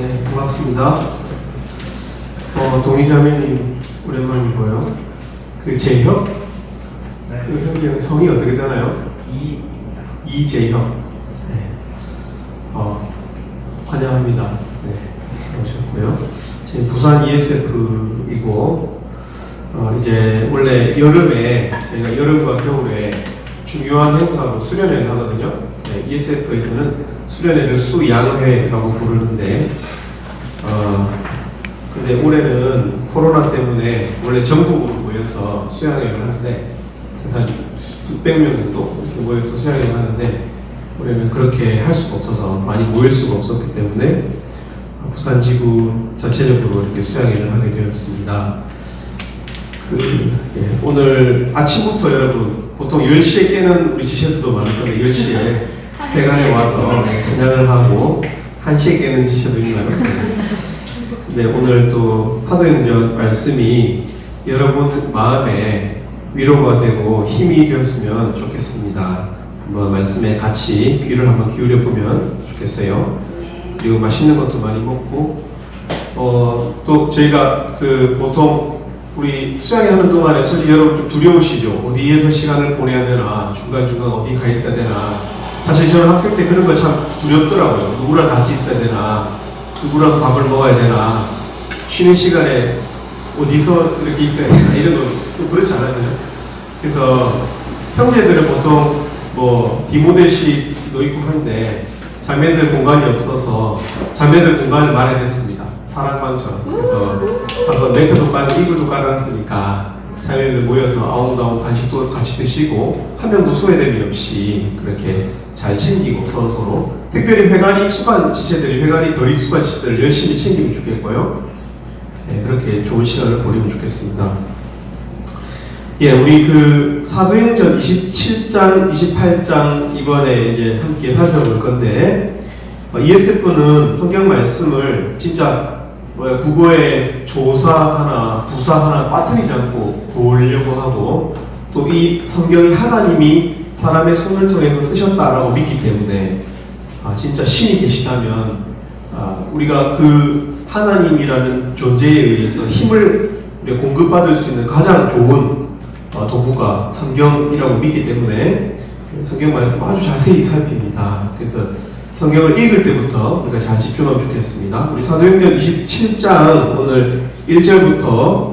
네, 반갑습니다. 동희자매님 오랜만이고요. 그 재혁? 네. 그 형제는 성이 어떻게 되나요? 이입니다. 이재혁. 네. 환영합니다. 네, 오셨고요. 지금 부산 ESF이고 이제 원래 여름에 저희가 여름과 겨울에 중요한 행사로 수련회를 하거든요. 네, ESF에서는 수련회를 수양회라고 부르는데 근데 올해는 코로나 때문에 원래 전국으로 모여서 수양회를 하는데 그래서 한 600명 정도 이렇게 모여서 수양회를 하는데 올해는 그렇게 할 수가 없어서 많이 모일 수가 없었기 때문에 부산지구 자체적으로 이렇게 수양회를 하게 되었습니다. 오늘 아침부터 여러분 보통 10시에 깨는 우리 지체들도 많을 건데 10시에 회관에 와서 찬양을 하고 1시에 깨는 지체도 있나요? 근데 오늘 또 사도행전 말씀이 여러분 마음에 위로가 되고 힘이 되었으면 좋겠습니다. 한번 말씀에 같이 귀를 한번 기울여 보면 좋겠어요. 그리고 맛있는 것도 많이 먹고 또 저희가 보통 우리 수양회 하는 동안에 솔직히 여러분 좀 두려우시죠? 어디에서 시간을 보내야 되나, 중간중간 어디 가 있어야 되나. 사실 저는 학생 때 그런 거 참 두렵더라고요. 누구랑 같이 있어야 되나, 누구랑 밥을 먹어야 되나, 쉬는 시간에 어디서 이렇게 있어야 되나, 이런 거 좀 그렇지 않아요? 그래서 형제들은 보통 디모데식도 있고 하는데 자매들 공간이 없어서 자매들 공간을 마련했습니다. 사랑방처럼. 그래서 가서 매트도 깔고 이불도 깔아놨으니까 자매들 모여서 아웅다웅 간식도 같이 드시고 한 명도 소외됨이 없이 그렇게 잘 챙기고 서로 특별히 회관이 익숙한 지체들이 회관이 덜 익숙한 지체들을 열심히 챙기면 좋겠고요. 네, 그렇게 좋은 시간을 보내면 좋겠습니다. 예, 우리 사도행전 27장, 28장 이번에 이제 함께 살펴볼 건데 ESF는 성경 말씀을 진짜 국어에 조사 하나, 부사 하나 빠뜨리지 않고 보려고 하고 또 이 성경이 하나님이 사람의 손을 통해서 쓰셨다라고 믿기 때문에 진짜 신이 계시다면 우리가 그 하나님이라는 존재에 의해서 힘을 우리가 공급받을 수 있는 가장 좋은 도구가 성경이라고 믿기 때문에 성경 말씀 아주 자세히 살핍니다. 그래서 성경을 읽을 때부터 우리가 잘 집중하면 좋겠습니다. 우리 사도행전 27장 오늘 1절부터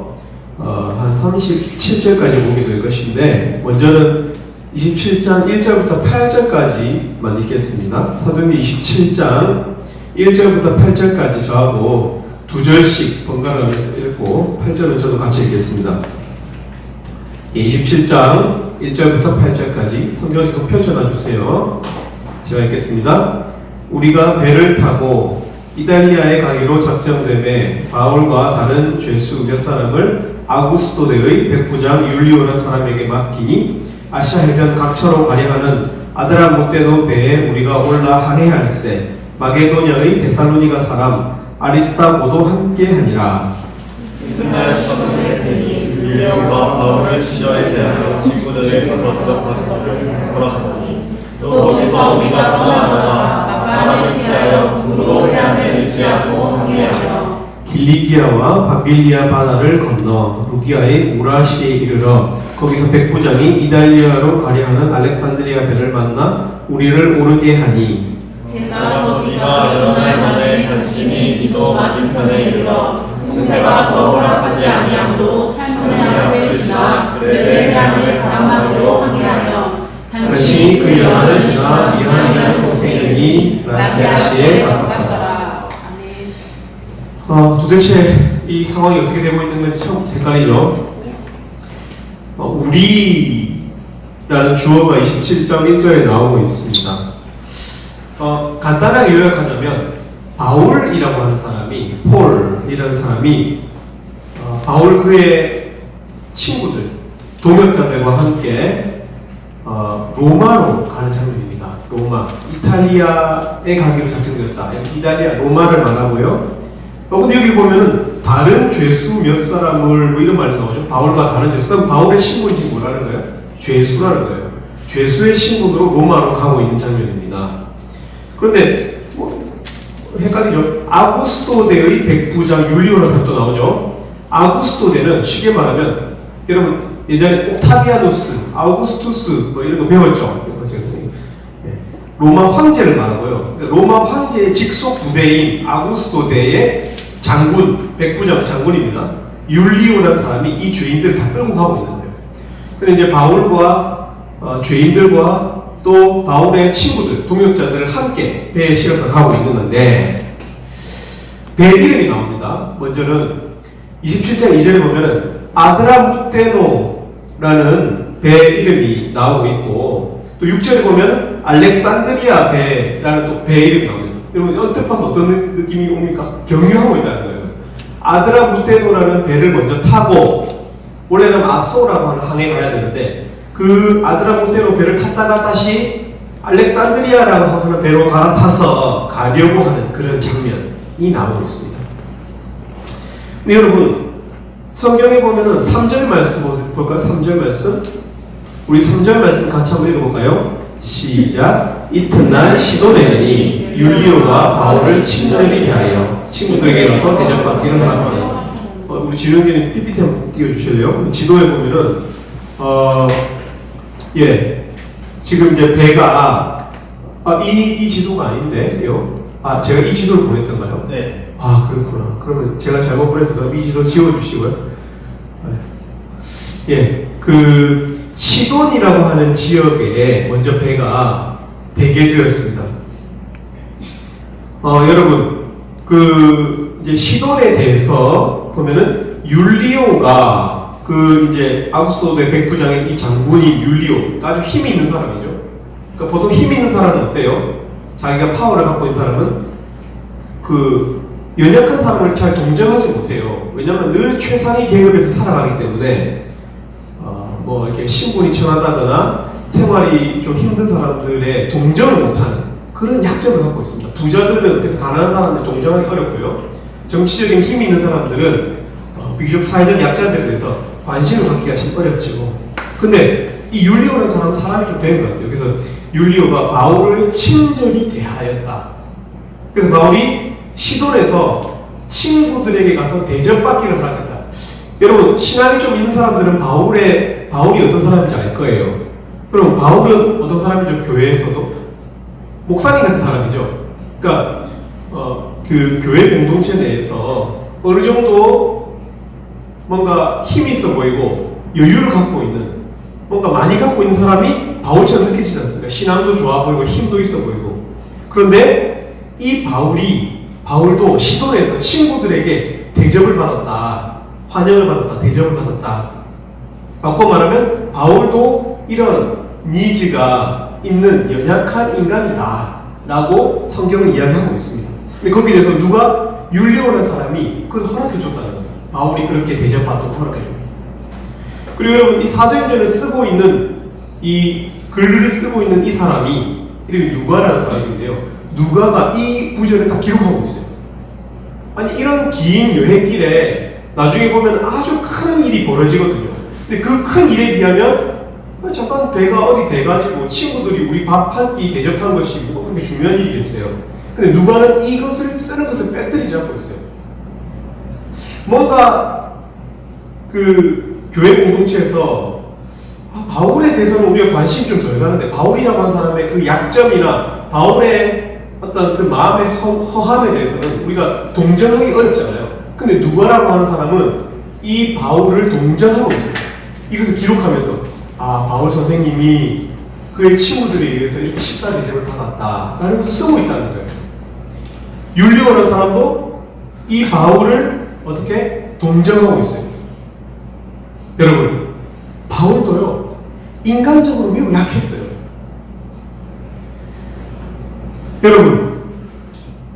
한 37절까지 보게 될 것인데 먼저는 27장 1절부터 8절까지만 읽겠습니다. 사도행전 27장 1절부터 8절까지 저하고 두 절씩 번갈아가면서 읽고 8절은 저도 같이 읽겠습니다. 27장 1절부터 8절까지 성경을 계속 펼쳐놔 주세요. 제가 읽겠습니다. 우리가 배를 타고 이달리아에 가기로 작정되매 바울과 다른 죄수 몇 사람을 아구스토대의 백부장 율리오라는 사람에게 맡기니 아시아 해변 각처로 가려 하는 아드라무테노 배에 우리가 올라 항해할세 마게도냐의 데살로니가 사람 아리스타고도 함께하니라. 이튿날 첫날에 되니 율리오가 바울을 시저에 대하여 친구들을 가서 부탁하기를 허락하더니 또 거기서 우리가 떠나다가 바람을 피하여 공로 해안을 의지하고 항해하며 길리기아와 밤빌리아 바다를 건너 루기아의 무라시에 이르러 거기서 백부장이 이달리아로 가려 하는 알렉산드리아 배를 만나 우리를 오르게 하니 게다가 거기가 여러 날 만에 간신히 이도 맞은편에 이르러 공세가 더 허락하지 아니하므로 산천의 앞을 지나 그레데 해안을 바람막이로 항해하여 간신히 그 영안을 지나 미안이라는 곳에 라시아시에 가깝더라. 도대체 이 상황이 어떻게 되고 있는 건지 참 헷갈리죠. 우리라는 주어가 27장 1절에 나오고 있습니다. 간단하게 요약하자면 바울이라고 하는 사람이 폴이라는 사람이 바울 그의 친구들 동역자들과 함께 로마로 가는 장면입니다. 로마, 이탈리아에 가기로 작정되었다. 이탈리아, 로마를 말하고요. 근데 여기 보면은 다른 죄수 몇 사람을 이런 말도 나오죠. 바울과 다른 죄수. 그럼 바울의 신분이 뭐라는 거예요? 죄수라는 거예요. 죄수의 신분으로 로마로 가고 있는 장면입니다. 그런데 헷갈리죠? 아구스토데의 백부장 율리오라는 사람도 나오죠. 아구스토데는 쉽게 말하면 여러분 예전에 옥타비아누스, 아우구스투스 뭐 이런 거 배웠죠. 그래서 제가 로마 황제를 말하고요. 로마 황제의 직속 부대인 아구스토데의 장군, 백부장 장군입니다. 율리오라는 사람이 이 죄인들을 다 끌고 가고 있는 거예요. 근데 이제 바울과 죄인들과 또 바울의 친구들, 동역자들을 함께 배에 실어서 가고 있는 건데 배 이름이 나옵니다. 먼저는 27장 2절에 보면은 아드라무테노라는 배 이름이 나오고 있고 또 6절에 보면 알렉산드리아 배라는 또 배 이름이 나옵니다. 여러분 언뜻 봐서 어떤 느낌이 옵니까? 경유하고 있다는 거예요. 아드라무테노라는 배를 먼저 타고 원래는 아소라고 하는 항에 가야 되는데 그 아드라무테노 배를 탔다가 다시 알렉산드리아라고 하는 배로 갈아타서 가려고 하는 그런 장면이 나오고 있습니다. 근데 여러분 성경에 보면은 3절 말씀 볼까요? 3절 말씀 우리 3절 말씀 같이 한번 읽어볼까요? 시작. 이튿날 시도내니 율리오가 바울을 친절히 대하여 친구들에게 가서 대접받기를 허락하니 우리 지룡기님 PPT 한번 띄워주실래요? 지도에 보면은 지금 이제 배가 이 지도가 아닌데요? 제가 이 지도를 보냈던가요? 네. 그렇구나. 그러면 제가 잘못 보냈어도 이 지도 지워주시고요. 그 시돈이라고 하는 지역에 먼저 배가 대게 되었습니다. 여러분 그 이제 시돈에 대해서 보면은 율리오가 그 이제 아구스토데 백부장의 이 장군인 율리오 아주 힘 있는 사람이죠. 그러니까 보통 힘 있는 사람은 어때요? 자기가 파워를 갖고 있는 사람은 그 연약한 사람을 잘 동정하지 못해요. 왜냐하면 늘 최상위 계급에서 살아가기 때문에 뭐 이렇게 신분이 천하다거나 생활이 좀 힘든 사람들의 동정을 못하는 그런 약점을 갖고 있습니다. 부자들은 그래서 가난한 사람을 동정하기 어렵고요. 정치적인 힘이 있는 사람들은 비교적 사회적 약자들에 대해서 관심을 갖기가 참 어렵죠. 근데 이 율리오라는 사람은 사람이 좀 되는 것 같아요. 그래서 율리오가 바울을 친절히 대하였다. 그래서 바울이 시돈에서 친구들에게 가서 대접받기를 허락했다. 여러분 신앙이 좀 있는 사람들은 바울이 어떤 사람인지 알 거예요. 그럼 바울은 어떤 사람이죠? 교회에서도 목사님 같은 사람이죠. 그러니까 그 교회 공동체 내에서 어느 정도 뭔가 힘이 있어 보이고 여유를 갖고 있는 뭔가 많이 갖고 있는 사람이 바울처럼 느껴지지 않습니까? 신앙도 좋아 보이고 힘도 있어 보이고. 그런데 이 바울도 시돈에서 친구들에게 대접을 받았다. 환영을 받았다. 대접을 받았다. 바꿔 말하면 바울도 이런 니즈가 있는 연약한 인간이다 라고 성경은 이야기하고 있습니다. 근데 거기에 대해서 누가 율리오라는 사람이 그걸 허락해줬다는 거예요. 바울이 그렇게 대접받도록 허락해줍니다. 그리고 여러분 이 사도행전을 쓰고 있는 이 글을 쓰고 있는 이 사람이 이름이 누가라는 사람인데요. 누가가 이 구절을 다 기록하고 있어요. 아니 이런 긴 여행길에 나중에 보면 아주 큰 일이 벌어지거든요. 근데 그 큰 일에 비하면 잠깐 배가 어디 돼가지고 친구들이 우리 밥 한 끼 대접한 것이 뭐 그렇게 중요한 일이겠어요. 근데 누가는 이것을 쓰는 것을 빼뜨리지 않고 있어요. 뭔가 그 교회 공동체에서 바울에 대해서는 우리가 관심이 좀 덜 가는데 바울이라고 하는 사람의 그 약점이나 바울의 어떤 그 마음의 허함에 대해서는 우리가 동정하기 어렵잖아요. 근데 누가라고 하는 사람은 이 바울을 동정하고 있어요. 이것을 기록하면서 바울 선생님이 그의 친구들에 의해서 이렇게 식사 대접을 받았다 라는 것을 쓰고 있다는 거예요. 율리오라는 사람도 이 바울을 어떻게 동정하고 있어요. 여러분 바울도요 인간적으로 매우 약했어요. 여러분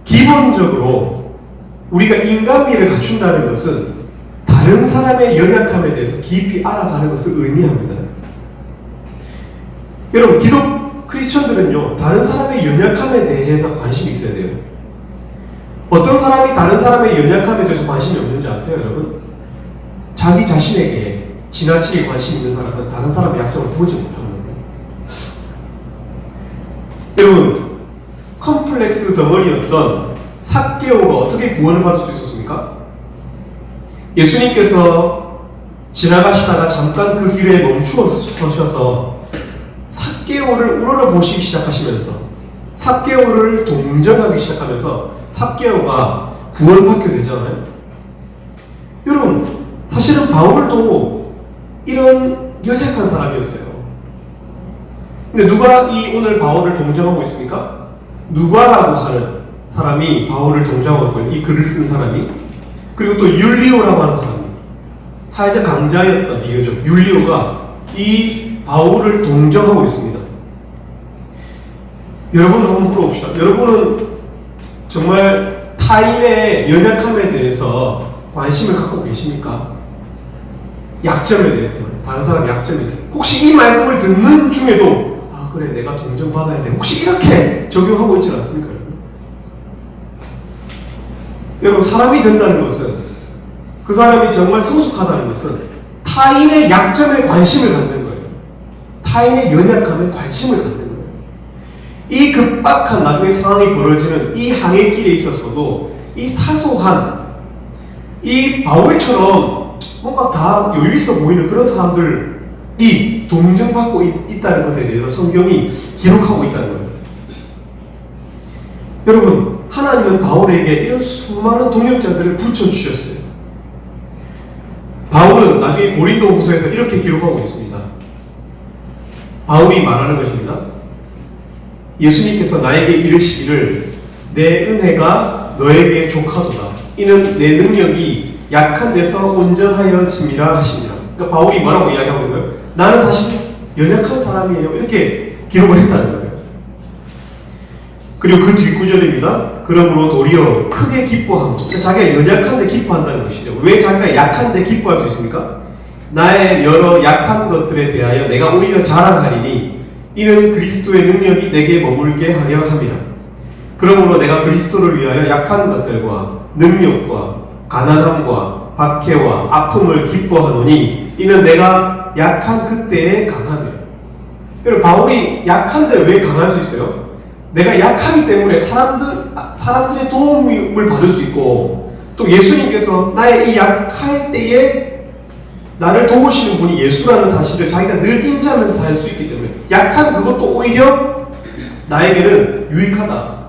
기본적으로 우리가 인간미를 갖춘다는 것은 다른 사람의 연약함에 대해서 깊이 알아가는 것을 의미합니다. 여러분 크리스천들은요 다른 사람의 연약함에 대해서 관심이 있어야 돼요. 어떤 사람이 다른 사람의 연약함에 대해서 관심이 없는지 아세요 여러분? 자기 자신에게 지나치게 관심 있는 사람은 다른 사람의 약점을 보지 못하는 거예요. 여러분 컴플렉스 덩어리였던 삭개오가 어떻게 구원을 받을 수 있었습니까? 예수님께서 지나가시다가 잠깐 그 길에 멈추어 서셔서 삭개오를 우러러보시기 시작하시면서 삭개오를 동정하기 시작하면서 삭개오가 구원받게 되잖아요. 여러분, 사실은 바울도 이런 연약한 사람이었어요. 근데 누가 이 오늘 바울을 동정하고 있습니까? 누가라고 하는 사람이 바울을 동정하고 있고요. 이 글을 쓴 사람이. 그리고 또 율리오라고 하는 사람이, 사회적 강자였던 비교적 율리오가 이 바울을 동정하고 있습니다. 여러분 한번 물어봅시다. 여러분은 정말 타인의 연약함에 대해서 관심을 갖고 계십니까? 약점에 대해서, 다른 사람 약점에 대해서. 혹시 이 말씀을 듣는 중에도 아 그래 내가 동정받아야 돼, 혹시 이렇게 적용하고 있지는 않습니까? 여러분, 사람이 된다는 것은, 그 사람이 정말 성숙하다는 것은 타인의 약점에 관심을 갖는 거예요. 타인의 연약함에 관심을 갖는 거예요. 이 급박한 나중에 상황이 벌어지는 이 항해 길에 있어서도 이 사소한, 이 바울처럼 뭔가 다 여유 있어 보이는 그런 사람들이 동정받고 있다는 것에 대해서 성경이 기록하고 있다는 거예요. 여러분, 하나님은 바울에게 이런 수많은 동역자들을 붙여주셨어요. 바울은 나중에 고린도 후서에서 이렇게 기록하고 있습니다. 바울이 말하는 것입니다. 예수님께서 나에게 이르시기를 내 은혜가 너에게 족하도다. 이는 내 능력이 약한 데서 온전하여 짐이라 하시니라. 그러니까 바울이 뭐라고 이야기하고 있는 거예요? 나는 사실 연약한 사람이에요. 이렇게 기록을 했다는 거예요. 그리고 그 뒷구절입니다. 그러므로 도리어 크게 기뻐하고, 그러니까 자기가 연약한데 기뻐한다는 것이죠. 왜 자기가 약한데 기뻐할 수 있습니까? 나의 여러 약한 것들에 대하여 내가 오히려 자랑하리니 이는 그리스도의 능력이 내게 머물게 하려 함이라. 그러므로 내가 그리스도를 위하여 약한 것들과 능력과 가난함과 박해와 아픔을 기뻐하노니 이는 내가 약한 그때에 강함이라. 여러분, 바울이 약한데 왜 강할 수 있어요? 내가 약하기 때문에 사람들의 도움을 받을 수 있고, 또 예수님께서 나의 이 약할 때에 나를 도우시는 분이 예수라는 사실을 자기가 늘 인지하면서 살 수 있기 때문에 약한 그것도 오히려 나에게는 유익하다.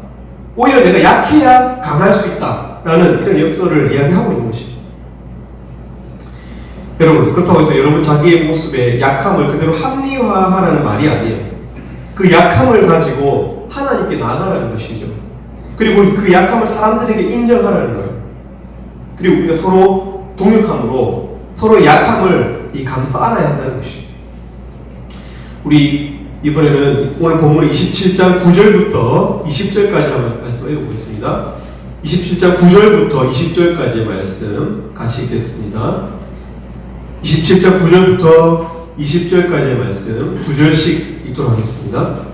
오히려 내가 약해야 강할 수 있다라는 이런 역설을 이야기하고 있는 것입니다. 여러분, 그렇다고 해서 여러분 자기의 모습에 약함을 그대로 합리화하라는 말이 아니에요. 그 약함을 가지고 하나님께 나아가라는 것이죠. 그리고 그 약함을 사람들에게 인정하라는 거예요. 그리고 우리가 서로 동역함으로 서로 약함을 감싸 안아야 한다는 것이죠. 우리 이번에는 오늘 본문 27장 9절부터 20절까지 한번 말씀을 해보겠습니다. 27장 9절부터 20절까지의 말씀 같이 읽겠습니다. 27장 9절부터 20절까지의 말씀 2절씩 읽도록 하겠습니다.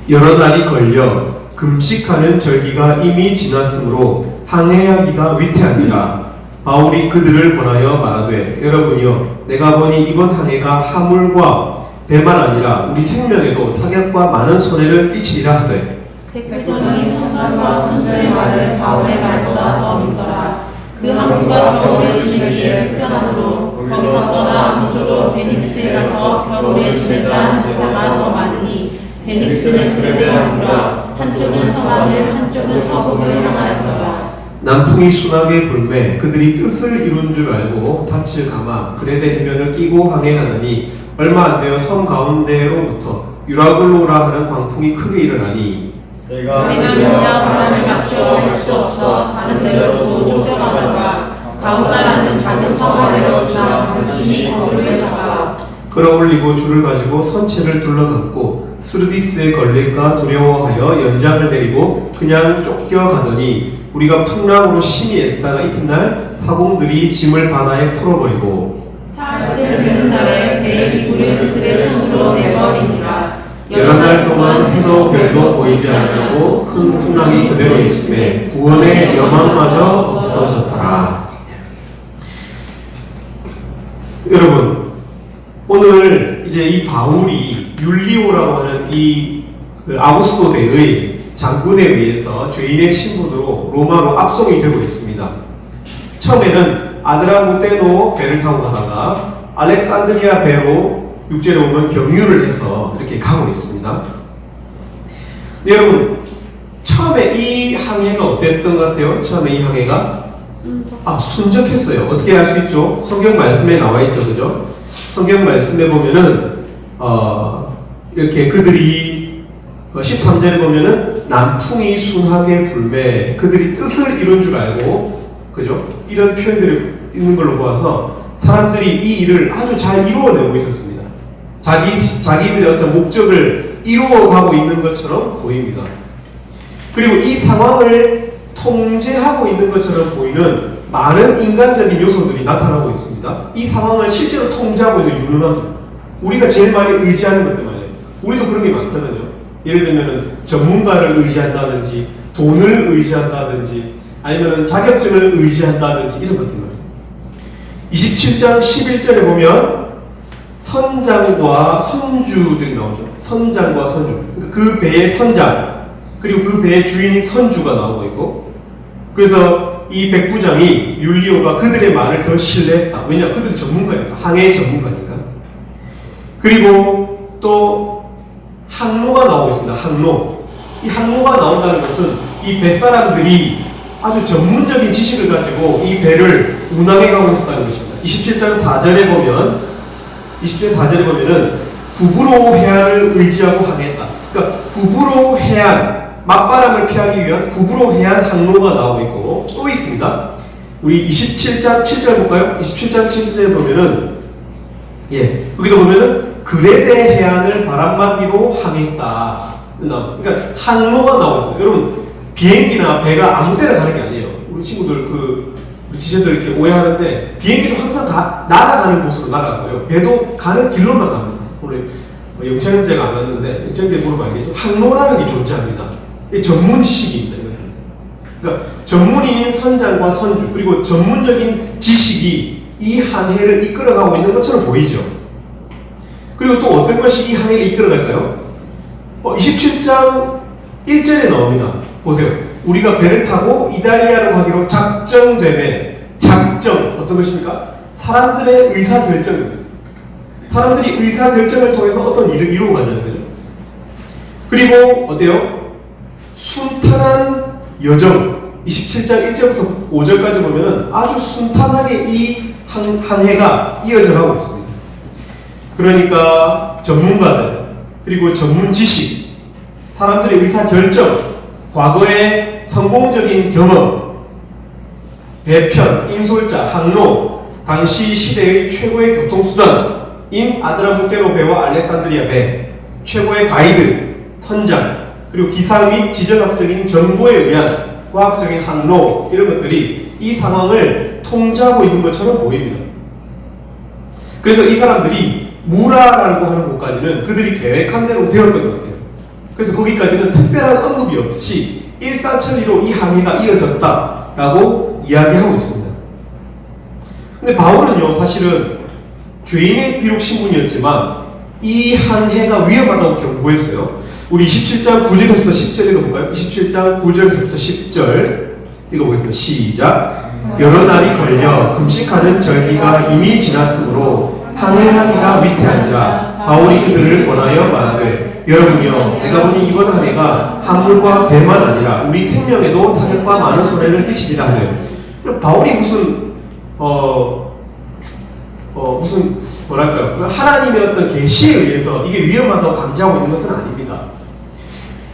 여러 달이 걸려 금식하는 절기가 이미 지났으므로 항해하기가 위태하니라. 바울이 그들을 권하여 말하되 여러분이여, 내가 보니 이번 항해가 화물과 배만 아니라 우리 생명에도 타격과 많은 손해를 끼치리라 하되. 백부장이 선장과 선조의 말을 바울의 말보다 더 믿더라. 그 항구가 겨울에 지내기에 불편하므로 거기서 떠나 아무쪼록 베닉스에 가서 겨울에 지내자 하는 자가 더 많으니 베닉스는 그레데 항구라. 한쪽은 서남을 한쪽은 서북을 향하였더라. 남풍이 순하게 불매 그들이 뜻을 이룬 줄 알고 닻을 감아 그레데 해변을 끼고 항해하더니 얼마 안 되어 섬 가운데로부터 유라굴로라 하는 광풍이 크게 일어나니 내가 바람을 맞추어 갈 수 없어 가는 대로도 쫓겨가다가 가운다라는 작은 섬 아래로 지나 간신히 거울을 잡아 끌어올리고 줄을 가지고 선체를 둘러감고 스르디스에 걸릴까 두려워하여 연장을 내리고 그냥 쫓겨가더니 우리가 풍랑으로 심히 애쓰다가 이튿날 사공들이 짐을 바다에 풀어버리고 사흘째 되는 날에 배의 기구를 그들의 손으로 내버리니라. 여러 날 동안 해도 별도 보이지 않으려고 큰 풍랑이 그대로 있음에 구원의 여망마저 없어졌더라. 여러분, 오늘 이제 이 바울이 율리오라고 하는 이 아구스토대의 장군에 의해서 죄인의 신분으로 로마로 압송이 되고 있습니다. 처음에는 아드라무테노 배를 타고 가다가 알렉산드리아 배로 육지로 오면 경유를 해서 이렇게 가고 있습니다. 네, 여러분, 처음에 이 항해가 어땠던 것 같아요? 처음에 이 항해가 순적했어요. 어떻게 알 수 있죠? 성경 말씀에 나와 있죠, 그죠? 성경 말씀에 보면은 이렇게 그들이 13절에 보면은 남풍이 순하게 불매 그들이 뜻을 이룬 줄 알고, 그죠? 이런 표현들이 있는 걸로 보아서 사람들이 이 일을 아주 잘 이루어내고 있었습니다. 자기들의 어떤 목적을 이루어가고 있는 것처럼 보입니다. 그리고 이 상황을 통제하고 있는 것처럼 보이는 많은 인간적인 요소들이 나타나고 있습니다. 이 상황을 실제로 통제하고 있는 유능합니다. 우리가 제일 많이 의지하는 것들 말이에요. 우리도 그런 게 많거든요. 예를 들면 전문가를 의지한다든지 돈을 의지한다든지 아니면 자격증을 의지한다든지 이런 것들 말이에요. 27장 11절에 보면 선장과 선주들이 나오죠. 선장과 선주. 그 배의 선장 그리고 그 배의 주인인 선주가 나오고 있고, 그래서 이 백부장이 율리오가 그들의 말을 더 신뢰했다. 왜냐? 그들이 전문가니까. 항해 전문가니까. 그리고 또 항로가 나오고 있습니다. 항로. 이 항로가 나온다는 것은 이 뱃사람들이 아주 전문적인 지식을 가지고 이 배를 운항해 가고 있었다는 것입니다. 27장 4절에 보면은 구부로 해안을 의지하고 항해했다. 그러니까 구부로 해안, 맞바람을 피하기 위한 구부로 해안 항로가 나오고 있고 또 있습니다. 우리 27장 7절 볼까요? 27장 7절에 보면은 여기도 보면은 그레데 해안을 바람막이로 항했다. 그러니까 항로가 나오고 있습니다. 여러분, 비행기나 배가 아무 때나 가는 게 아니에요. 우리 친구들 우리 지체들 이렇게 오해하는데 비행기도 항상 날아가는 곳으로 날아가고요. 배도 가는 길로만 갑니다. 오늘 영찬 형제가 안 왔는데 영찬 형제 물어보면 알겠죠? 항로라는 게 존재합니다. 이 전문 지식입니다. 이것은. 그러니까 전문인인 선장과 선주 그리고 전문적인 지식이 이 항해를 이끌어가고 있는 것처럼 보이죠. 그리고 또 어떤 것이 이 항해를 이끌어갈까요? 27장 1절에 나옵니다. 보세요. 우리가 배를 타고 이탈리아로 가기로 작정되매, 작정 어떤 것입니까? 사람들의 의사결정입니다. 사람들이 의사결정을 통해서 어떤 일을 이루어 가자는 거죠. 그리고 어때요? 순탄한 여정, 27장 1절부터 5절까지 보면은 아주 순탄하게 이 항해가 이어져 가고 있습니다. 그러니까 전문가들, 그리고 전문 지식, 사람들의 의사결정, 과거의 성공적인 경험, 배편, 인솔자, 항로, 당시 시대의 최고의 교통수단인 아드라무테노 배와 알렉산드리아 배, 최고의 가이드, 선장, 그리고 기상 및 지정학적인 정보에 의한 과학적인 항로, 이런 것들이 이 상황을 통제하고 있는 것처럼 보입니다. 그래서 이 사람들이 무라라고 하는 곳까지는 그들이 계획한 대로 되었던 것 같아요. 그래서 거기까지는 특별한 언급이 없이 일사천리로 이 항해가 이어졌다라고 이야기하고 있습니다. 근데 바울은요, 사실은 죄인의 비록 신분이었지만 이 항해가 위험하다고 경고했어요. 우리 27장 9절에서부터 10절 읽어볼까요? 27장 9절에서부터 10절 읽어보겠습니다. 시작. 여러 날이 걸려 금식하는 절기가 이미 지났으므로 항해하기가 위태한지라 바울이 그들을 권하여 말하되 여러분이여 내가 보니 이번 한 해가 화물과 배만 아니라 우리 생명에도 타격과 많은 손해를 끼치리라 하되, 바울이 무슨 뭐랄까요, 하나님의 어떤 계시에 의해서 이게 위험하다고 감지하고 있는 것은 아닙니다.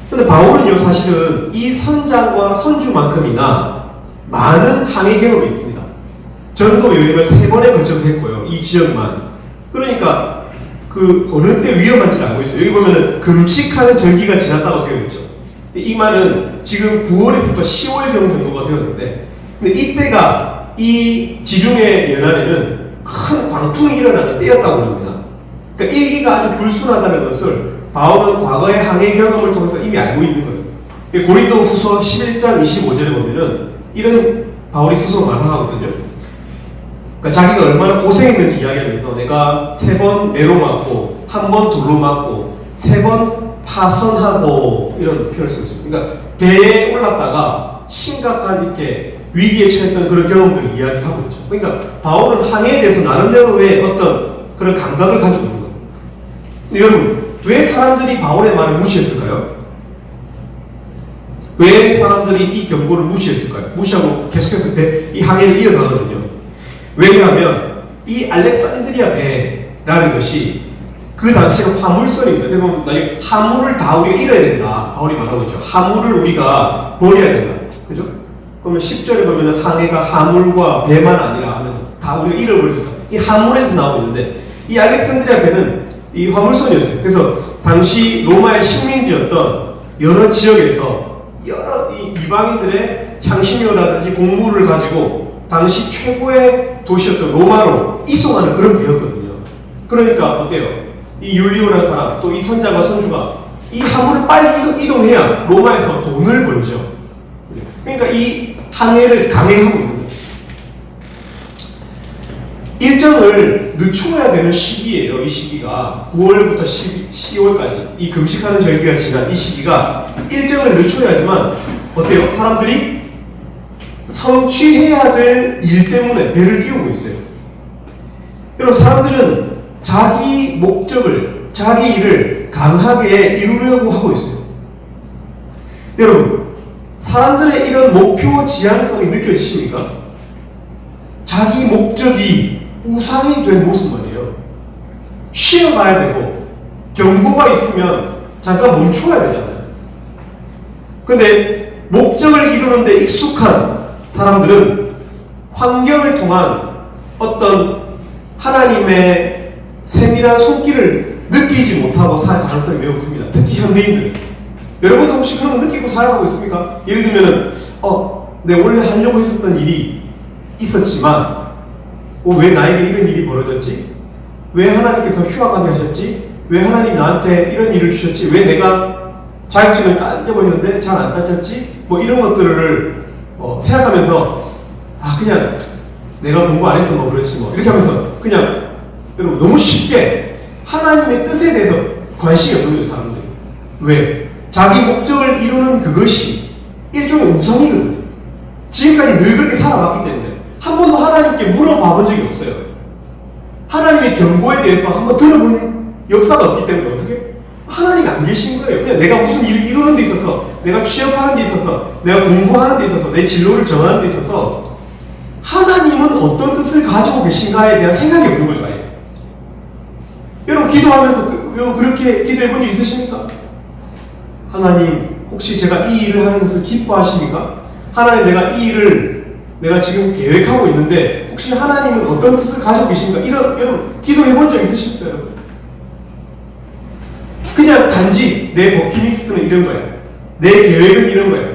근데 바울은요, 사실은 이 선장과 선주만큼이나 많은 항해 경험이 있습니다. 전도 여행을 3번에 걸쳐서 했고요, 이 지역만. 그러니까 그 어느 때 위험한지를 알고 있어요. 여기 보면은 금식하는 절기가 지났다고 되어 있죠. 이 말은 지금 9월에부터 10월경 정도가 되었는데, 근데 이때가 이 지중해 연안에는 큰 광풍이 일어나는 때였다고 합니다. 그러니까 일기가 아주 불순하다는 것을 바울은 과거의 항해 경험을 통해서 이미 알고 있는 거예요. 고린도 후서 11장 25절에 보면은 이런 바울이 스스로 말하거든요. 그러니까 자기가 얼마나 고생했는지 이야기하면서 내가 3번 매로 맞고 1번 돌로 맞고 3번 파선하고 이런 표현을 쓰고 있습니다. 그러니까 배에 올랐다가 심각한 이렇게 위기에 처했던 그런 경험들을 이야기하고 있죠. 그러니까 바울은 항해에 대해서 나름대로의 어떤 그런 감각을 가지고 있는 겁니다. 근데 여러분, 왜 사람들이 바울의 말을 무시했을까요? 왜 사람들이 이 경고를 무시했을까요? 무시하고 계속해서 이 항해를 이어가거든요. 왜냐하면 이 알렉산드리아 배라는 것이 그 당시에는 화물선입니다. 그래서 나중에 화물을 다 우리가 잃어야 된다. 바울이 말하고 있죠. 화물을 우리가 버려야 된다. 그죠? 그러면 10절에 보면은 항해가 화물과 배만 아니라 하면서 다 우리가 잃어버릴 수 있다. 이 화물에서 나오고 있는데 이 알렉산드리아 배는 이 화물선이었어요. 그래서 당시 로마의 식민지였던 여러 지역에서 여러 이방인들의 향신료라든지 곡물을 가지고 당시 최고의 도시였던 로마로 이송하는 그런 배였거든요. 그러니까 어때요? 이 율리오라는 사람, 또 이 선자가 선주가 이 화물을 빨리 이동해야 로마에서 돈을 벌죠. 그러니까 이 항해를 강행하고 있는 거예요. 일정을 늦추어야 되는 시기예요. 이 시기가 9월부터 10월까지 이 금식하는 절기가 지난 이 시기가 일정을 늦춰야 하지만 어때요? 사람들이 성취해야 될 일 때문에 배를 띄우고 있어요. 여러분, 사람들은 자기 목적을, 자기 일을 강하게 이루려고 하고 있어요. 여러분, 사람들의 이런 목표 지향성이 느껴지십니까? 자기 목적이 우상이 된 모습 말이에요. 쉬어가야 되고 경고가 있으면 잠깐 멈춰야 되잖아요. 근데 목적을 이루는데 익숙한 사람들은 환경을 통한 어떤 하나님의 세밀한 손길을 느끼지 못하고 살 가능성이 매우 큽니다. 특히 현대인들. 여러분도 혹시 그런 거 느끼고 살아가고 있습니까? 예를 들면은 내가 원래 하려고 했었던 일이 있었지만 왜 나에게 이런 일이 벌어졌지? 왜 하나님께서 휴학하게 하셨지? 왜 하나님 나한테 이런 일을 주셨지? 왜 내가 자격증을 따려고 했는데 잘 안 따졌지? 뭐 이런 것들을 생각하면서 그냥 내가 공부 안 해서 뭐 그렇지 뭐 이렇게 하면서 그냥 여러분 너무 쉽게 하나님의 뜻에 대해서 관심이 없는 거죠. 사람들이. 왜? 자기 목적을 이루는 그것이 일종의 우상이거든요. 지금까지 늘 그렇게 살아왔기 때문에 한 번도 하나님께 물어봐 본 적이 없어요. 하나님의 경고에 대해서 한번 들어본 역사가 없기 때문에 어떻게? 하나님이 안 계신 거예요. 그냥 내가 무슨 일을 이루는 데 있어서, 내가 취업하는 데 있어서, 내가 공부하는 데 있어서, 내 진로를 정하는 데 있어서 하나님은 어떤 뜻을 가지고 계신가에 대한 생각이 없는 거죠. 아예. 여러분 기도하면서 그렇게 기도해 본 적 있으십니까? 하나님, 혹시 제가 이 일을 하는 것을 기뻐하십니까? 하나님, 내가 이 일을 내가 지금 계획하고 있는데 혹시 하나님은 어떤 뜻을 가지고 계신가? 여러분 기도해 본 적 있으십니까? 여러분? 그냥 단지 내 버킷리스트는 이런 거야. 내 계획은 이런 거야.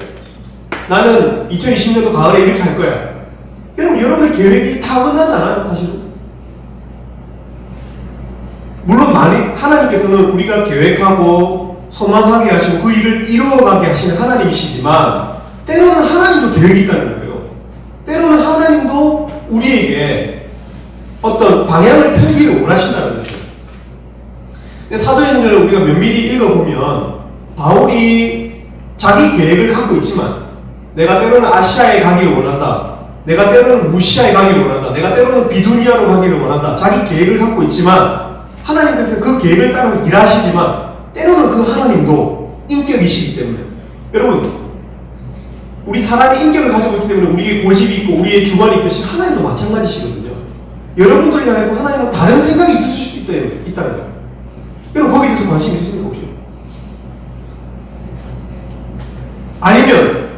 나는 2020년도 가을에 이렇게 할 거야. 여러분의 계획이 다 끝나지 않아요? 사실은. 물론 하나님께서는 우리가 계획하고 소망하게 하시고 그 일을 이루어가게 하시는 하나님이시지만 때로는 하나님도 계획이 있다는 거예요. 때로는 하나님도 우리에게 어떤 방향을 틀기를 원하신다는 거죠. 사도행전을 우리가 면밀히 읽어보면 바울이 자기 계획을 갖고 있지만 내가 때로는 아시아에 가기를 원한다. 내가 때로는 무시아에 가기를 원한다. 내가 때로는 비두니아로 가기를 원한다. 자기 계획을 갖고 있지만 하나님께서 그 계획을 따라 일하시지만 때로는 그 하나님도 인격이시기 때문에 여러분 우리 사람이 인격을 가지고 있기 때문에 우리의 고집이 있고 우리의 주관이 있듯이 하나님도 마찬가지시거든요. 여러분들을 향해서 하나님은 다른 생각이 있을 수도 있다는 거예요. 여러분 거기에 대해서 관심 있으십니까 혹시? 아니면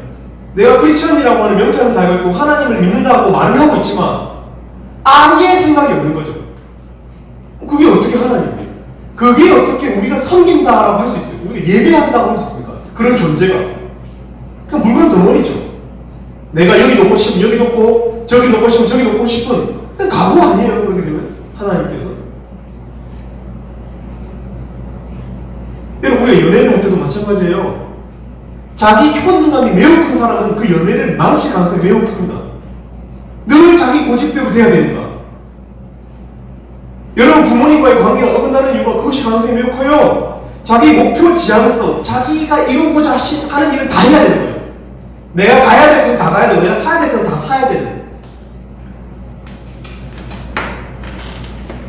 내가 크리스천이라고 하는 명찰을 달고 있고 하나님을 믿는다고 말은 하고 있지만 아예 생각이 없는 거죠. 그게 어떻게 하나님이에요? 그게 어떻게 우리가 섬긴다라고 할 수 있어요? 우리가 예배한다고 할 수 있습니까? 그런 존재가 그냥 물건 덩어리죠. 내가 여기 놓고 싶으면 여기 놓고 저기 놓고 싶으면 저기 놓고 싶은 그냥 가구 아니에요. 그렇게 되면 하나님께서 여러분 우리가 연애를 할 때도 마찬가지예요. 자기 효능감이 매우 큰 사람은 그 연애를 망칠 가능성이 매우 큽니다. 늘 자기 고집대로 돼야 되니까. 여러분 부모님과의 관계가 어긋나는 이유가 그것이 가능성이 매우 커요. 자기 목표 지향성, 자기가 이루고자 하는 일을 다 해야 되는 거예요. 내가 가야 될 곳에 다 가야 되고, 내가 사야 될 건 다 사야 되는 거예요.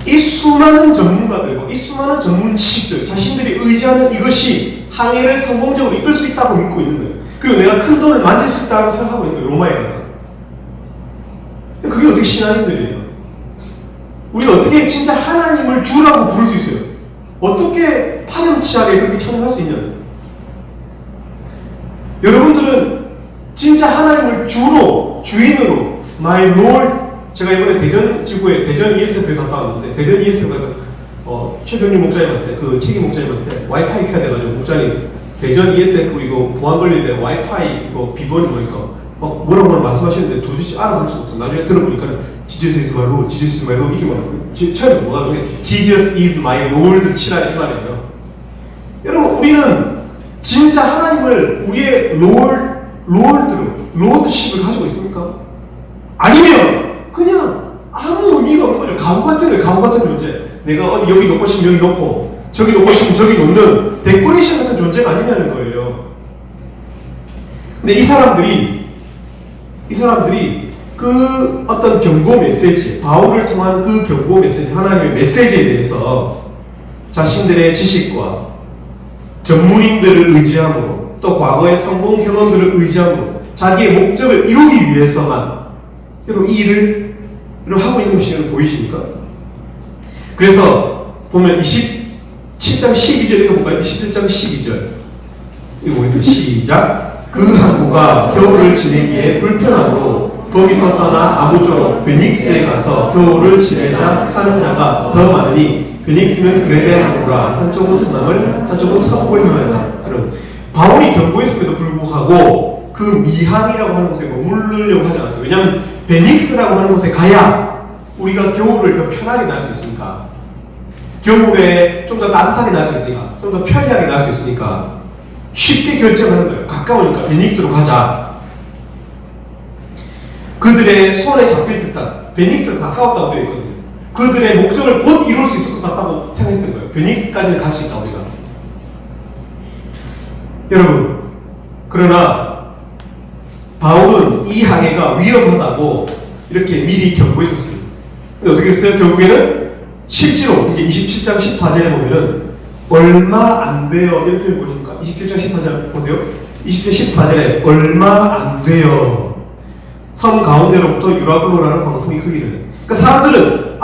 이 수많은 전문가들과 이 수많은 전문 지식들, 자신들이 의지하는 이것이 항해를 성공적으로 이끌 수 있다고 믿고 있는 거예요. 그리고 내가 큰 돈을 만질 수 있다고 생각하고 있는 거예요. 로마에 가서. 그게 어떻게 신앙인들이에요? 우리가 어떻게 진짜 하나님을 주라고 부를 수 있어요? 어떻게 파렴치하게 그렇게 찬양할 수 있냐고요. 여러분들은 진짜 하나님을 주로, 주인으로, My Lord. 제가 이번에 대전 지구에 대전 ESF에 갔다 왔는데, 대전 ESF 가서 최병림 목사님한테, 그 책임 목사님한테 와이파이가 돼가지고, 목사님 대전 ESF 이거 보안 걸릴 때 와이파이 이거 비번이 뭐니까 막 뭐라고 말씀하시는데 도저히 알아들을 수 없어. 나중에 들어보니까 Jesus is my Lord, Jesus is my Lord 이렇게 말하고요. 처음에 뭐가 그래? Jesus is my Lord 치라 이 말이에요. 여러분, 우리는 진짜 하나님을 우리의 로드십을 가지고 있습니까? 아니면 그냥 아무 의미가 없는 거죠. 가구 같은 거예요. 가구 같은 존재. 내가 어디 여기 놓고 싶으면 여기 놓고, 저기 놓고 싶으면 저기 놓는 데코레이션 같은 존재가 아니냐는 거예요. 근데 이 사람들이 그 어떤 경고 메시지, 바울을 통한 그 경고 메시지, 하나님의 메시지에 대해서 자신들의 지식과 전문인들을 의지함으로, 또 과거의 성공 경험들을 의지함으로 자기의 목적을 이루기 위해서만 여러분 이 일을 하고 있는 것이 보이십니까? 그래서 보면 27장 12절 읽어볼까요? 27장 12절 읽어보겠습니다. 시작. 그 항구가 겨울을 지내기에 불편하므로 거기서 떠나 아무쪼록 베닉스에 가서 겨울을 지내자 하는 자가 더 많으니, 베닉스는 그레데 항구라. 한쪽은 서남을 한쪽은 서북을 향하였다. 그럼 바울이 경고했음에도 불구하고 그 미항이라고 하는 곳에 머무르려고 하지 않았어요. 왜냐하면 베닉스라고 하는 곳에 가야 우리가 겨울을 더 편하게 날 수 있으니까, 겨울에 좀 더 따뜻하게 날 수 있으니까, 좀 더 편리하게 날 수 있으니까 쉽게 결정하는 거예요. 가까우니까 베닉스로 가자. 그들의 손에 잡힐 듯한, 베닉스가 가까웠다고 되어 있거든요. 그들의 목적을 곧 이룰 수 있을 것 같다고 생각했던 거예요. 베닉스까지는 갈 수 있다 우리가. 여러분, 그러나 바울은 이 항해가 위험하다고 이렇게 미리 경고했었어요. 근데 어떻게 했어요? 결국에는 실제로 이제 27장 14절에 보면은 얼마 안 돼요. 이런 표현 보십니까? 27장 14절 보세요. 27장 14절에 얼마 안 돼요. 섬 가운데로부터 유라굴로라는 광풍이 크기를. 그러니까 사람들은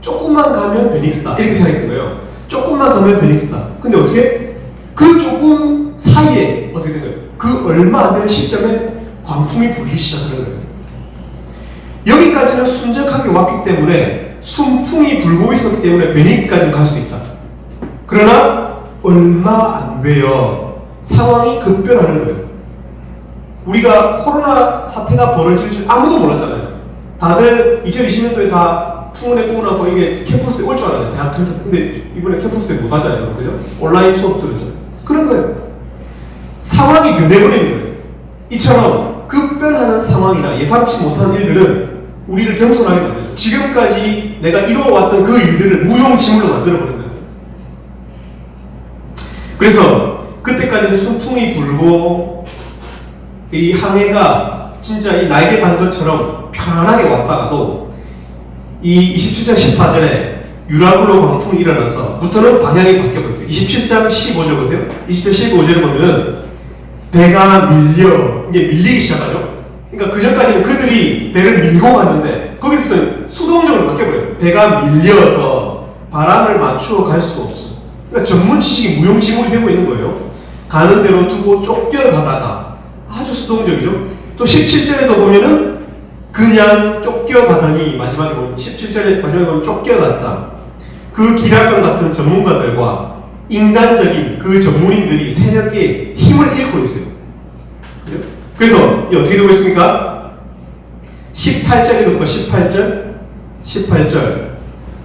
조금만 가면 베닉스다 이렇게 생각했던 거예요. 조금만 가면 베닉스다. 근데 어떻게? 그 조금 사이에 어떻게 된 거예요? 그 얼마 안 되는 시점에 광풍이 불기 시작하는 거예요. 여기까지는 순적하게 왔기 때문에, 순풍이 불고 있었기 때문에 베닉스까지는 갈 수 있다. 그러나 얼마 안 돼요. 상황이 급변하는 거예요. 우리가 코로나 사태가 벌어질 줄 아무도 몰랐잖아요. 다들 2020년도에 다 풍운에 꾸어나고 이게 캠퍼스에 올 줄 알았잖아요. 대학 캠퍼스. 근데 이번에 캠퍼스에 못 하잖아요. 그죠? 온라인 수업 들으죠. 그런 거예요. 상황이 변해버리는 거예요. 이처럼 급변하는 상황이나 예상치 못한 일들은 우리를 겸손하게 만들죠. 지금까지 내가 이뤄왔던 그 일들을 무용지물로 만들어버린다는 거예요. 그래서 그때까지는 순풍이 불고 이 항해가 진짜 이 날개 단 것처럼 편안하게 왔다가도 이 27장 14절에 유라굴로 광풍이 일어나서 부터는 방향이 바뀌어버렸어요. 27장 15절 보세요. 27장 15절을 보면은 배가 이제 밀리기 시작하죠. 그러니까 그 전까지는 그들이 배를 밀고 갔는데 거기서부터 수동적으로 바뀌어버려요. 배가 밀려서 바람을 맞추어 갈 수가 없어. 그러니까 전문 지식이 무용지물이 되고 있는 거예요. 가는 대로 두고 쫓겨가다가 아주 수동적이죠. 또 17절에도 보면은 그냥 쫓겨가더니, 마지막에 보면 17절에 마지막에 보면 쫓겨갔다. 그 기라성 같은 전문가들과 인간적인 그 전문인들이 새벽에 힘을 잃고 있어요. 그죠? 그래서 어떻게 되고 있습니까? 18절에 놓고 18절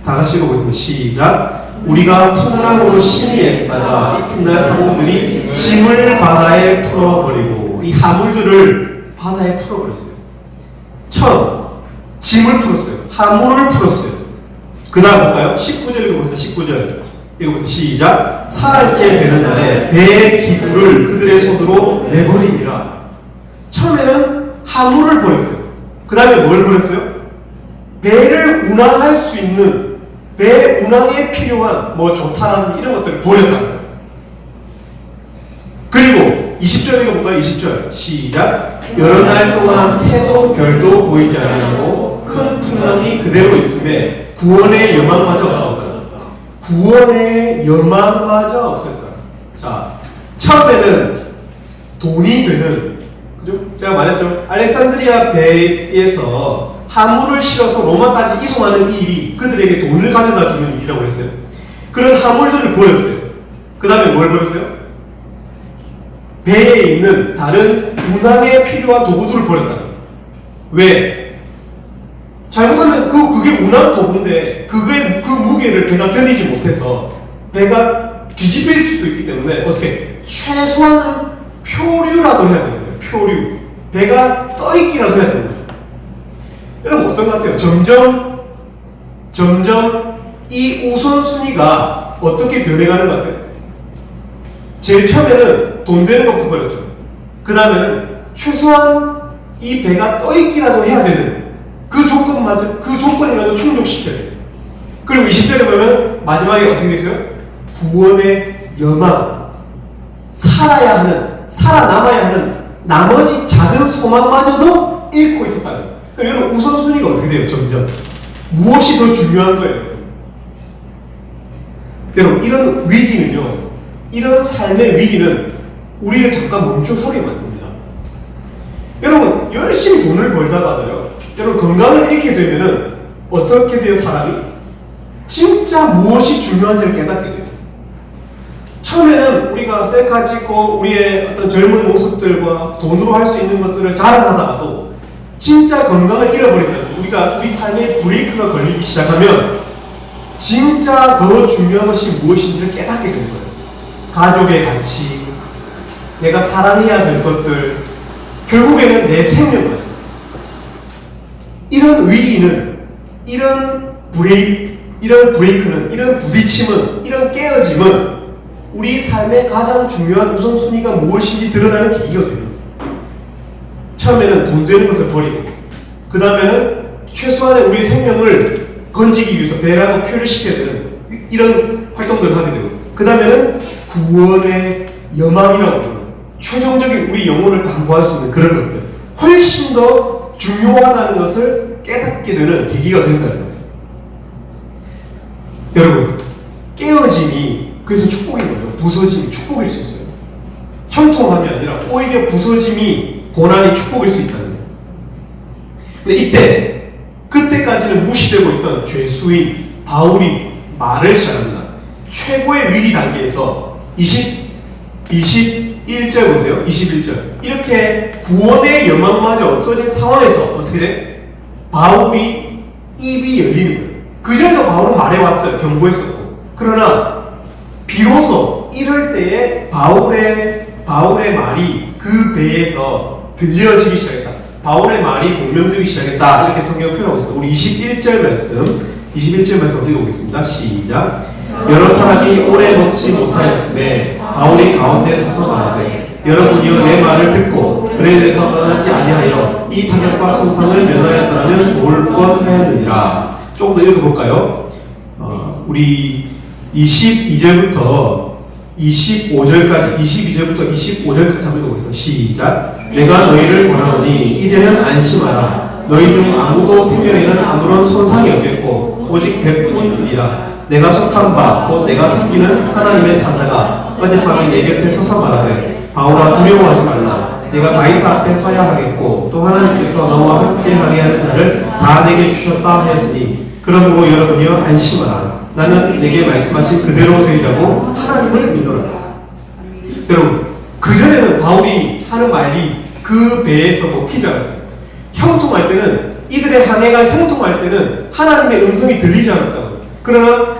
다 같이 읽어보겠습니다. 시작. 우리가 풍랑으로 심리했다가 이튿날 항구들이 짐을 바다에 풀어버리고, 이 하물들을 바다에 풀어버렸어요. 짐을 풀었어요. 하물을 풀었어요. 그 다음 볼까요? 19절 읽어보세요. 19절 이거부터 시작. 사흘째 되는 날에 배의 기구를 그들의 손으로 내버리니라. 처음에는 하물을 버렸어요. 그 다음에 뭘 버렸어요? 배를 운항할 수 있는, 배 운항에 필요한 뭐 조타라는 이런 것들을 버렸다는 거예요. 그리고 20절에 볼까요? 20절 시작. 여러 날 동안 해도 별도 보이지 않았고 큰 풍랑이 그대로 있음에 구원의 여망마저 없었다. 구원의 여망마저 없었다. 자, 처음에는 돈이 되는, 그죠? 제가 말했죠. 알렉산드리아 배에서 화물을 실어서 로마까지 이송하는 이 일이 그들에게 돈을 가져다 주는 일이라고 했어요. 그런 화물들을 버렸어요. 그 다음에 뭘 버렸어요? 배에 있는 다른 운항에 필요한 도구들을 버렸다. 왜? 잘못하면 그게 운항 도구인데 그 무게를 배가 견디지 못해서 배가 뒤집힐 수도 있기 때문에 어떻게 최소한은 표류라도 해야 되는 거예요. 표류. 배가 떠있기라도 해야 되는 거죠. 여러분 어떤 것 같아요? 점점 이 우선순위가 어떻게 변해가는 것 같아요? 제일 처음에는 돈 되는 것부터 버렸죠. 그 다음에는 최소한 이 배가 떠있기라도 해야 되는 그 조건이라도 충족시켜야 돼요. 그리고 20절에 보면 마지막에 어떻게 되어있어요? 구원의 여망, 살아남아야 하는 나머지 작은 소망마저도 잃고 있었다는 거예요. 여러분 우선순위가 어떻게 돼요? 점점 무엇이 더 중요한 거예요? 여러분 이런 위기는요, 이런 삶의 위기는 우리를 잠깐 멈춰서게 만듭니다. 여러분 열심히 돈을 벌다가요, 여러분 건강을 잃게 되면은 어떻게 돼요? 사람이 진짜 무엇이 중요한지를 깨닫게 돼요. 처음에는 우리가 셀카 찍고 우리의 어떤 젊은 모습들과 돈으로 할 수 있는 것들을 자랑하다가도 진짜 건강을 잃어버린다면, 우리 삶의 브레이크가 걸리기 시작하면 진짜 더 중요한 것이 무엇인지를 깨닫게 되는 거예요. 가족의 가치, 내가 사랑해야 될 것들, 결국에는 내 생명을. 이런 위기는, 이런 브레이크는, 이런 부딪힘은, 이런 깨어짐은 우리 삶의 가장 중요한 우선순위가 무엇인지 드러나는 계기가 됩니다. 처음에는 돈 되는 것을 버리고, 그 다음에는 최소한의 우리의 생명을 건지기 위해서 배라도 표류시켜야 되는 이런 활동들을 하게 되고, 그 다음에는 구원의 여망이라고 부르는 최종적인 우리 영혼을 담보할 수 있는 그런 것들, 훨씬 더 중요하다는 것을 깨닫게 되는 계기가 된다는 거예요. 여러분 깨어짐이 그래서 축복인 거예요. 부서짐이 축복일 수 있어요. 형통함이 아니라 오히려 부서짐이 고난이 축복일 수 있다는 거예요. 근데 그때까지는 무시되고 있던 죄수인 바울이 말을 시작합니다. 최고의 위기 단계에서 21절 보세요. 21절. 이렇게 구원의 여망마저 없어진 상황에서 어떻게 돼? 바울이 입이 열리는 거예요. 그전에도 바울은 말해왔어요. 경고했었고. 그러나 비로소 이럴 때에 바울의 말이 그 배에서 들려지기 시작했다. 바울의 말이 공명되기 시작했다. 이렇게 성경을 표현하고 있습니다. 우리 21절 말씀 읽어보겠습니다. 시작. 여러 사람이 오래 먹지 못하였음에 바울이 가운데 서서 말하되, 여러분이여 내 말을 듣고 그에 대해서 떠나지 아니하여 이 타격과 손상을 면하였더라면 좋을 뻔하였느니라. 조금 더 읽어볼까요? 우리 22절부터 22절부터 25절까지 한번 읽어보겠습니다. 시작. 내가 너희를 권하노니 이제는 안심하라. 너희 중 아무도 생명에는 아무런 손상이 없겠고 오직 백분이라. 내가 속한 바 곧 내가 섬기는 하나님의 사자가 어젯밤에 내 곁에 서서 말하되, 바울아 두려워하지 말라. 내가 가이사 앞에 서야 하겠고 또 하나님께서 너와 함께 하게 하는 자를 다 내게 주셨다 하였으니, 그러므로 여러분이여 안심하라. 나는 내게 말씀하신 그대로 되리라고 하나님을 믿노라. 여러분 그전에는 바울이 하는 말이 그 배에서 먹히지 않았어요. 형통할 때는, 이들의 항해가 형통할 때는 하나님의 음성이 들리지 않았다고. 그러나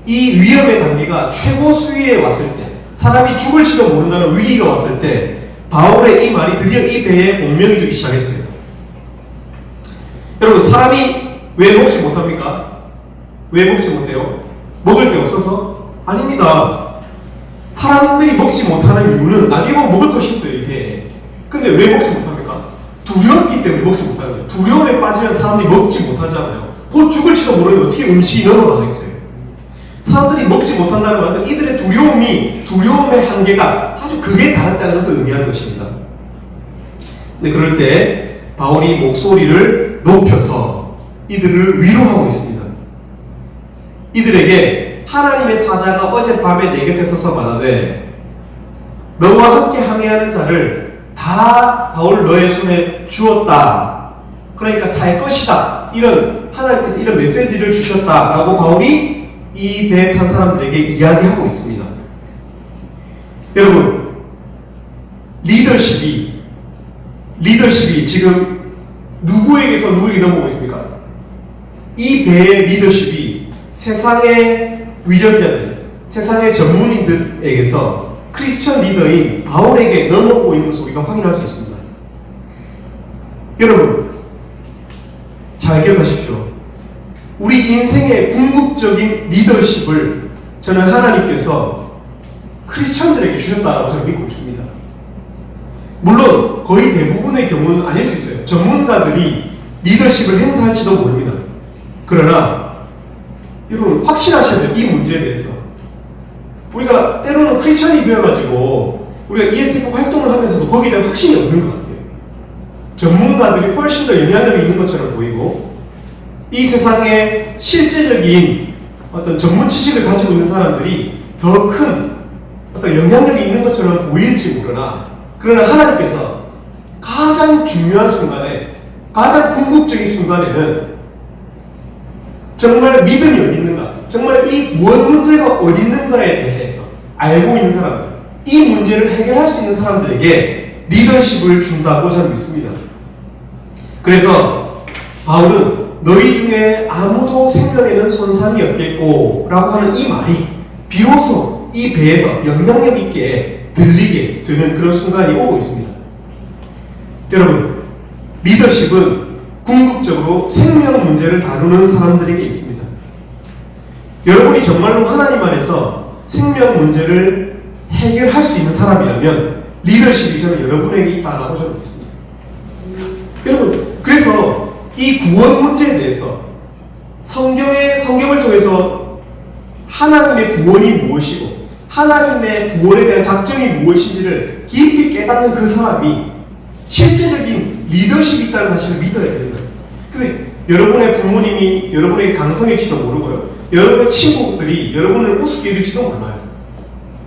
이 위험의 단계가 최고 수위에 왔을 때, 사람이 죽을지도 모른다는 위기가 왔을 때 바울의 이 말이 드디어 이 배에 공명이 되기 시작했어요. 여러분 사람이 왜 먹지 못합니까? 왜 먹지 못해요? 먹을 게 없어서? 아닙니다. 사람들이 먹지 못하는 이유는 나중에 보면 먹을 것이 있어요, 이 배에. 근데 왜 먹지 못합니까? 두렵기 때문에 먹지 못하는 거예요. 두려움에 빠지면 사람들이 먹지 못하잖아요. 곧 죽을지도 모르는데 어떻게 음식이 넘어가겠어요? 사람들이 먹지 못한다는 것은 이들의 두려움의 한계가 아주 극에 달했다는 것을 의미하는 것입니다. 근데 그럴 때 바울이 목소리를 높여서 이들을 위로하고 있습니다. 이들에게 하나님의 사자가 어젯밤에 내 곁에 서서 말하되 너와 함께 항해하는 자를 다 바울 너의 손에 주었다. 그러니까 살 것이다. 이런 하나님께서 이런 메시지를 주셨다라고 바울이 이 배에 탄 사람들에게 이야기하고 있습니다. 여러분, 리더십이 지금 누구에게서 누구에게 넘어오고 있습니까? 이 배의 리더십이 세상의 위전자들, 세상의 전문인들에게서 크리스천 리더인 바울에게 넘어오고 있는 것을 우리가 확인할 수 있습니다. 여러분, 잘 기억하십시오. 우리 인생의 궁극적인 리더십을 저는 하나님께서 크리스천들에게 주셨다고 저는 믿고 있습니다. 물론 거의 대부분의 경우는 아닐 수 있어요. 전문가들이 리더십을 행사할지도 모릅니다. 그러나 여러분 확신하셔야 돼요. 이 문제에 대해서. 우리가 때로는 크리스천이 되어가지고 우리가 ESF 활동을 하면서도 거기에 대한 확신이 없는 것 같아요. 전문가들이 훨씬 더 영향력이 있는 것처럼 보이고 이 세상에 실제적인 어떤 전문 지식을 가지고 있는 사람들이 더 큰 어떤 영향력이 있는 것처럼 보일지 모르나, 그러나 하나님께서 가장 중요한 순간에, 가장 궁극적인 순간에는 정말 믿음이 어디 있는가, 정말 이 구원 문제가 어디 있는가에 대해서 알고 있는 사람들, 이 문제를 해결할 수 있는 사람들에게 리더십을 준다고 저는 믿습니다. 그래서 바울은 너희 중에 아무도 생명에는 손상이 없겠고 라고 하는 이 말이 비로소 이 배에서 영향력 있게 들리게 되는 그런 순간이 오고 있습니다. 여러분, 리더십은 궁극적으로 생명 문제를 다루는 사람들에게 있습니다. 여러분이 정말로 하나님 안에서 생명 문제를 해결할 수 있는 사람이라면 리더십이 저는 여러분에게 있다고 저는 믿습니다. 여러분, 그래서 이 구원 문제에 대해서 성경을 통해서 하나님의 구원이 무엇이고 하나님의 구원에 대한 작정이 무엇인지를 깊이 깨닫는 그 사람이 실제적인 리더십이 있다는 사실을 믿어야 되는 거예요. 그래서 여러분의 부모님이 여러분에게 강성일지도 모르고요, 여러분의 친구들이 여러분을 우습게 여길지도 몰라요.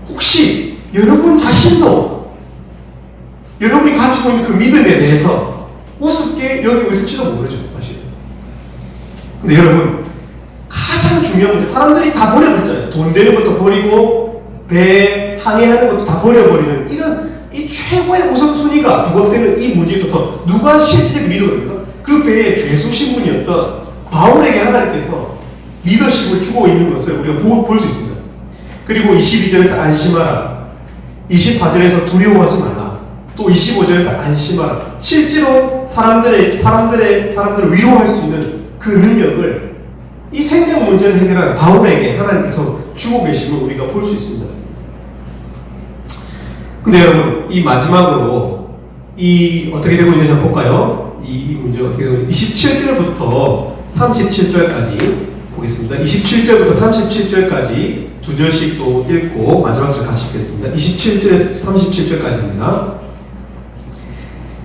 혹시 여러분 자신도 여러분이 가지고 있는 그 믿음에 대해서 우습게 여기고 있을지도 모르죠, 사실. 근데 여러분, 가장 중요한 문제, 사람들이 다 버려버렸잖아요. 돈 되는 것도 버리고 배에 항해하는 것도 다 버려버리는 이런 이 최고의 우선순위가 부각되는 이 문제에 있어서 누가 실질적 리더입니까? 그 배의 죄수 신분이었던 바울에게 하나님께서 리더십을 주고 있는 것을 우리가 볼 수 있습니다. 그리고 22절에서 안심하라, 24절에서 두려워하지 말라, 또 25절에서 안심하라. 실제로 사람들을 위로할 수 있는 그 능력을 이 생명 문제를 해결한 바울에게 하나님께서 주고 계심을 우리가 볼 수 있습니다. 근데 여러분, 이 마지막으로 어떻게 되고 있는지 한번 볼까요? 이 문제가 어떻게 되고 있는지 27절부터 37절까지 보겠습니다. 27절부터 37절까지 두 절씩 또 읽고 마지막 절 같이 읽겠습니다. 27절에서 37절까지입니다.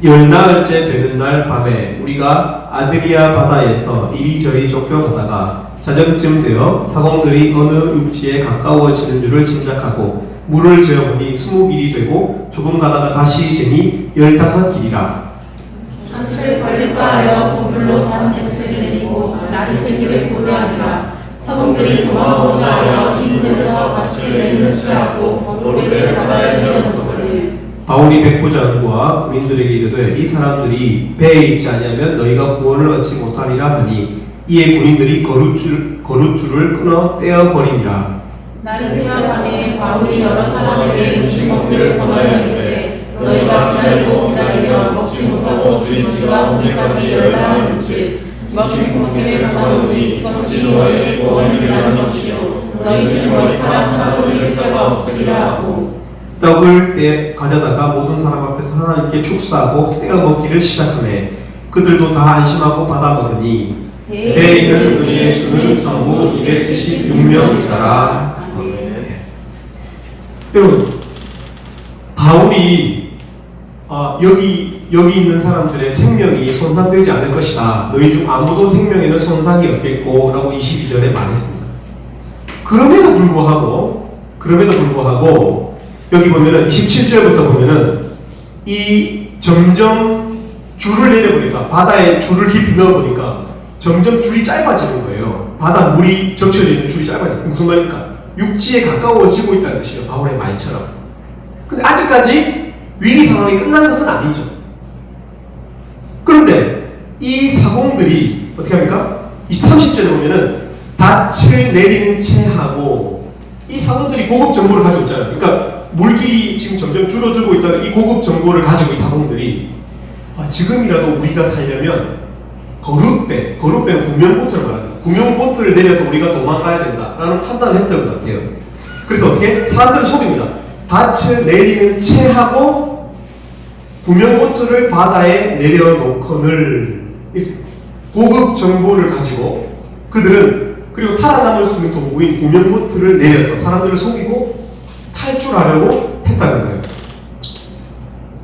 열나흘째 되는 날 밤에 우리가 아드리아 바다에서 이리저리 쫓겨가다가 자정쯤 되어 사공들이 어느 육지에 가까워지는 줄을 짐작하고 물을 재어보니 20길이 되고 조금 가다가 다시 재니 15길이라. 상처에 걸릴까 하여 보물로 단 뎁스를 내리고 날이 새기를 고대하니라. 사공들이 도망오자 하여 이 물에서 밭을 내리는 줄 알고 모래를 바다에 내려놓거늘. 바울이 백부장과 군인들에게 이르되 이 사람들이 배에 있지 아니하면 너희가 구원을 얻지 못하리라 하니 이에 군인들이 거룻줄을 끊어 떼어버리니라. 날이 새어가매 바울이 여러 사람에게 음식 먹기를 권하여 이르되 너희가 기다리며 먹지 못하고 주인지가 오늘까지 열나흘째 음식 먹기를 권하오니 이것이 너희의 구원을 위한 것이요 너희 중 머리카락 하나도 잃을 자가 없으리라 하고 떡을 떼 가져다가 모든 사람 앞에서 하나님께 축사하고 떼어 먹기를 시작하매 그들도 다 안심하고 받아 먹으니 배에 있는 우리의 수는 전부 276명이더라. 여러분, 바울이 여기 있는 사람들의 생명이 손상되지 않을 것이다. 너희 중 아무도 생명에는 손상이 없겠고 라고 22절에 말했습니다. 그럼에도 불구하고 여기 보면은 27절부터 보면은 이 점점 줄을 내려보니까 바다에 줄을 깊이 넣어보니까 점점 줄이 짧아지는 거예요. 바다 물이 적셔져 있는 줄이 짧아지는 거예요. 무슨 말입니까? 육지에 가까워지고 있다는 뜻이에요. 바울의 말처럼. 근데 아직까지 위기 상황이 끝난 것은 아니죠. 그런데 이 사공들이 어떻게 합니까? 30절에 보면은 닻을 내리는 채 하고 이 사공들이 고급 정보를 가지고 있잖아요. 그러니까 물길이 지금 점점 줄어들고 있다는 이 고급 정보를 가지고 이 사공들이 지금이라도 우리가 살려면 거룻배는 구명보트를 말합니다. 구명보트를 내려서 우리가 도망가야 된다라는 판단을 했던 것 같아요. 그래서 어떻게? 사람들을 속입니다. 닻을 내리는 채 하고 구명보트를 바다에 내려놓거늘 고급 정보를 가지고 그들은 그리고 살아남을 수 있는 도구인 구명보트를 내려서 사람들을 속이고 탈출하려고 했다는 거예요.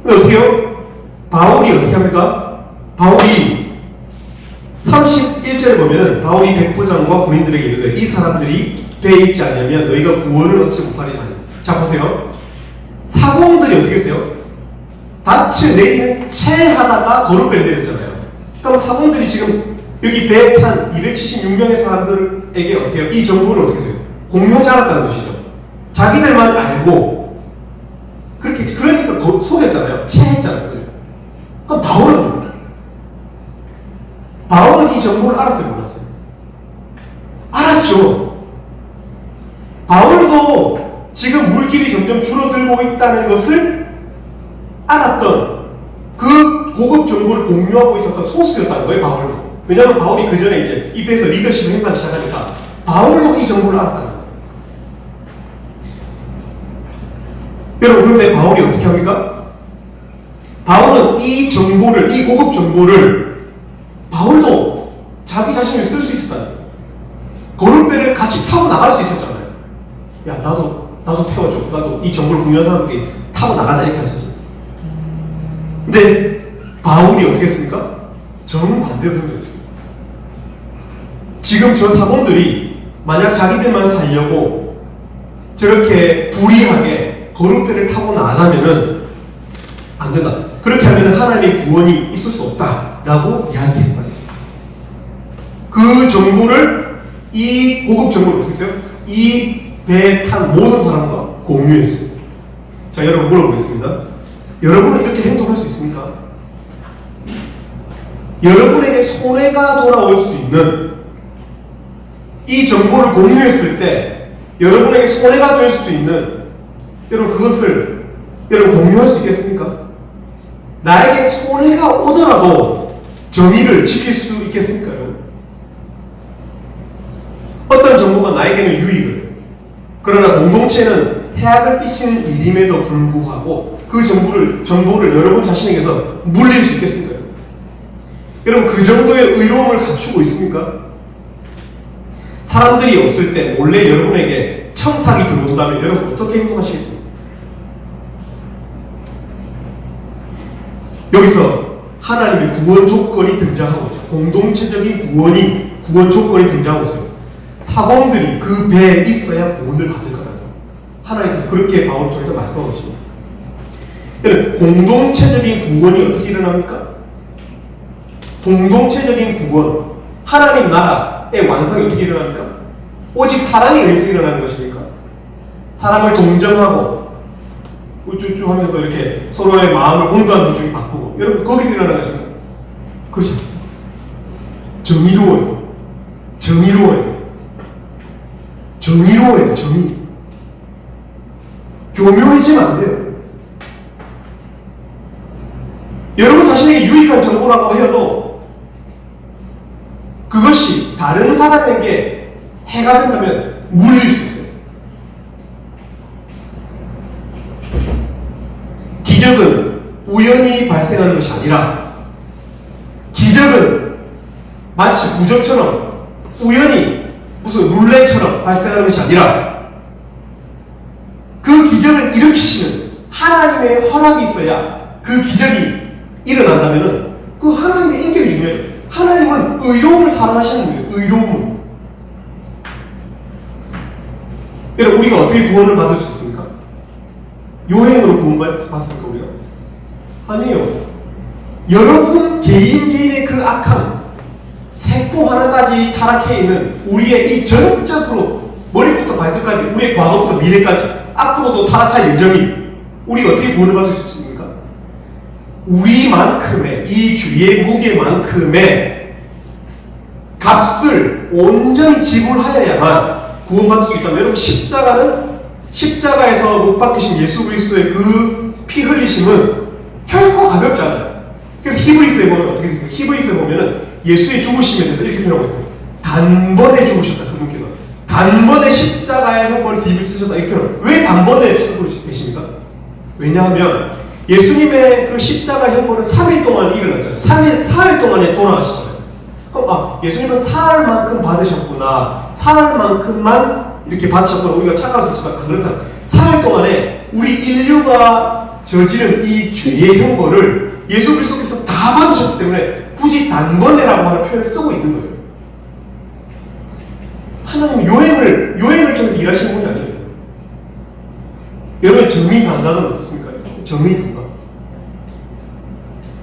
근데 어떻게 해요? 바울이 어떻게 합니까? 바울이 31절에 보면은 바울이 백부장과 군인들에게 이르되 이 사람들이 배에 있지 않으면 너희가 구원을 얻지 못하리라니. 자 보세요. 사공들이 어떻게 했어요? 닻을 내리는 채 하다가 거룻배를 내렸잖아요. 그럼 사공들이 지금 여기 배에 탄 276명의 사람들에게 어떻게 해요? 이 정보를 어떻게 했어요? 공유하지 않았다는 것이죠. 자기들만 알고 그러니까 속였잖아요. 채했잖아요. 그럼 바울은 이 정보를 알았어요, 몰랐어요? 알았죠. 바울도 지금 물길이 점점 줄어들고 있다는 것을 알았던 그 고급 정보를 공유하고 있었던 소수였다는 거예요, 바울도. 왜냐하면 바울이 그 전에 이제 이 배에서 리더십을 행사하기 시작하니까 바울도 이 정보를 알았다는 거예요. 여러분, 그런데 바울이 어떻게 합니까? 바울은 이 고급 정보를 바울도 자기 자신을 쓸 수 있었다는 거예요. 거룻배를 같이 타고 나갈 수 있었잖아요. 야, 나도 태워줘. 나도 이 정보를 공유한 사람들께 타고 나가자. 이렇게 할 수 있어요. 근데 바울이 어떻게 했습니까? 정반대로 행동했습니다. 지금 저 사공들이 만약 자기들만 살려고 저렇게 불의하게 거룻배를 타고 나가면은 안 된다. 그렇게 하면 하나님의 구원이 있을 수 없다라고 이야기했다. 그 정보를 이 고급 정보를 어떻게 했어요? 이 배에 탄 모든 사람과 공유했어요. 자, 여러분 물어보겠습니다. 여러분은 이렇게 행동할 수 있습니까? 여러분에게 손해가 돌아올 수 있는 이 정보를 공유했을 때 여러분에게 손해가 될 수 있는 여러분 그것을 여러분 공유할 수 있겠습니까? 나에게 손해가 오더라도 정의를 지킬 수 있겠습니까? 여러분? 어떤 정보가 나에게는 유익을 그러나 공동체는 해악을 끼치는 일임에도 불구하고 그 정보를 여러분 자신에게서 물릴 수 있겠습니까? 여러분 그 정도의 의로움을 갖추고 있습니까? 사람들이 없을 때 몰래 여러분에게 청탁이 들어온다면 여러분 어떻게 행동하시겠습니까? 여기서 하나님의 구원 조건이 등장하고 있죠. 공동체적인 구원 조건이 등장하고 있어요. 사공들이 그 배에 있어야 구원을 받을 거라고 하나님께서 그렇게 바울을 통해서 말씀하고 계십니다. 여러분 공동체적인 구원이 어떻게 일어납니까? 공동체적인 구원, 하나님 나라의 완성이 어떻게 일어납니까? 오직 사랑에 의해서 일어나는 것입니까? 사람을 동정하고 우쭈쭈 하면서 이렇게 서로의 마음을 공감해 주기 바꾸고 여러분 거기서 일어나는 것입니까? 그렇지 않습니다. 정의로워요. 정의. 교묘해지면 안 돼요. 여러분 자신에게 유익한 정보라고 해도 그것이 다른 사람에게 해가 된다면 물릴 수 있어요. 발생하는 것이 아니라 기적은 마치 부적처럼 우연히 무슨 룰렛처럼 발생하는 것이 아니라 그 기적을 일으키시는 하나님의 허락이 있어야 그 기적이 일어난다면 그 하나님의 인격이 중요해요. 하나님은 의로움을 사랑하시는 거예요. 의로움을. 여러분 우리가 어떻게 구원을 받을 수 있습니까? 요행으로 구원받습니까 우리가? 아니에요. 여러분 개인의 그 악함 세포 하나까지 타락해 있는 우리의 이 전적으로 머리부터 발끝까지 우리의 과거부터 미래까지 앞으로도 타락할 예정이 우리가 어떻게 구원을 받을 수 있습니까? 우리만큼의 이 주의 무게만큼의 값을 온전히 지불하여야만 구원받을 수 있다면 여러분 십자가는 십자가에서 못 박히신 예수 그리스도의 그 피 흘리심은 결코 가볍지 않아요. 그래서 히브리서에 보면 어떻게 되세요? 히브리서에 보면은 예수의 죽으심에 대해서 이렇게 표현하고 있어요. 단번에 죽으셨다 그분께서 단번에 십자가의 형벌을 뒤집어 쓰셨다 이렇게 표현해요. 왜 단번에 쓰고 계십니까? 왜냐하면 예수님의 그 십자가 형벌은 3일 동안 일어났잖아요. 4일 동안에 돌아가셨잖아요. 그럼 예수님은 사흘만큼 받으셨구나. 사흘만큼만 이렇게 받으셨구나. 우리가 착각할 수 있지만 안 그렇다. 사흘 동안에 우리 인류가 저지른 이 죄의 형벌을 예수 그리스도께서 다 받으셨기 때문에 굳이 단번에라고 하는 표현을 쓰고 있는 거예요. 하나님은 요행을 통해서 일하시는 분이 아니에요. 여러분 정의 감각은 어떻습니까? 정의 감각.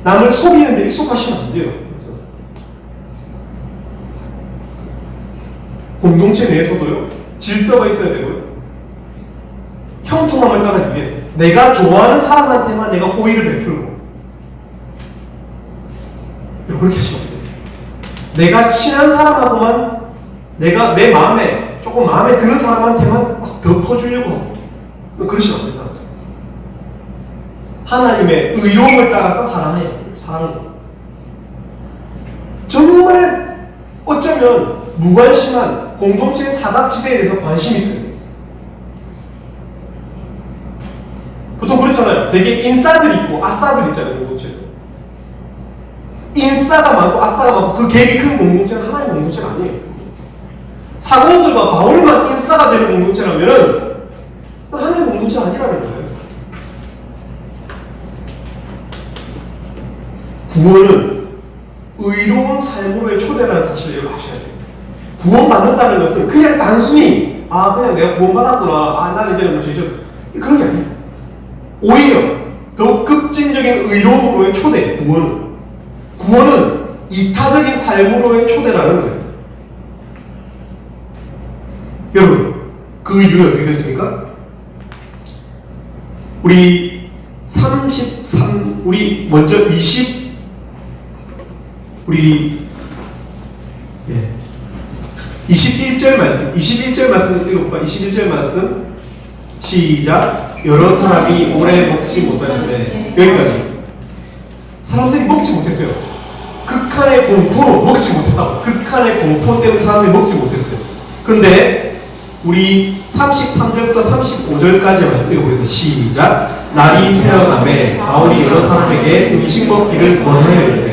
남을 속이는데 익숙하시면 안 돼요. 그래서 공동체 내에서도요 질서가 있어야 되고요. 형통함을 따라 이게 내가 좋아하는 사람한테만 내가 호의를 베풀고 그렇게 하시면 안 돼요. 내가 친한 사람하고만 내가 내 마음에 조금 마음에 드는 사람한테만 막 덮어주려고 하고 그러시면 안 된다. 하나님의 의로움을 따라서 사랑해야 돼요. 사랑도. 정말 어쩌면 무관심한 공동체의 사각지대에 대해서 관심이 있어요. 보통 그렇잖아요. 되게 인싸들 있고 아싸들 있잖아요. 공동체에서. 인싸가 많고 아싸가 많고 그 갭이 큰 공동체는 하나님의 공동체가 아니에요. 사공들과 바울만 인싸가 되는 공동체라면은 하나님의 공동체가 아니라는 거예요. 구원은 의로운 삶으로의 초대라는 사실을 여러분 아셔야 돼요. 구원받는다는 것은 그냥 단순히 그냥 내가 구원받았구나 나는 이제는 뭐 죄죠 그런 게 아니에요. 오히려 더 급진적인 의로움으로의 초대 구원은 이타적인 삶으로의 초대라는 거예요. 여러분 그 이유가 어떻게 됐습니까? 우리 33 우리 먼저 21절 말씀 21절 말씀 읽어볼까? 21절 말씀 시작. 여러 사람이 오래 먹지 못하였으며 여기까지. 사람들이 먹지 못했어요. 극한의 공포로 먹지 못했다고. 극한의 공포 때문에 사람들이 먹지 못했어요. 근데 우리 33절부터 35절까지 말씀 읽어보겠습니다. 시작. 날이 새어나매 바울이 여러 사람에게 음식 먹기를 권하여 이르되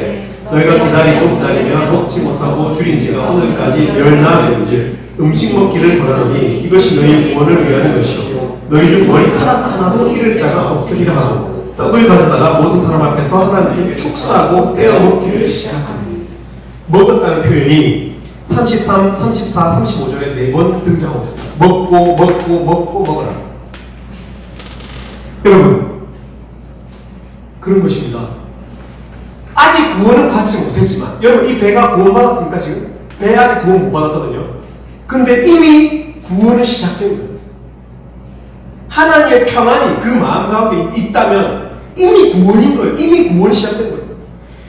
너희가 기다리며 먹지 못하고 줄인 지가 오늘까지 열나매인즉 음식 먹기를 권하노니 이것이 너희의 구원을 위하는 것이요 너희 중 머리카락 하나도 잃을 자가 없으리라 하고 떡을 가져다가 모든 사람 앞에서 하나님께 축사하고 떼어 먹기를 시작합니다. 먹었다는 표현이 33, 34, 35절에 4번 등장하고 있습니다. 먹고 먹어라. 여러분 그런 것입니다. 아직 구원은 받지 못했지만 여러분 이 배가 구원받았습니까? 지금? 배 아직 구원 못 받았거든요. 근데 이미 구원은 시작된 거예요. 하나님의 평안이 그 마음 가운데 있다면 이미 구원인 거예요. 이미 구원이 시작된 거예요.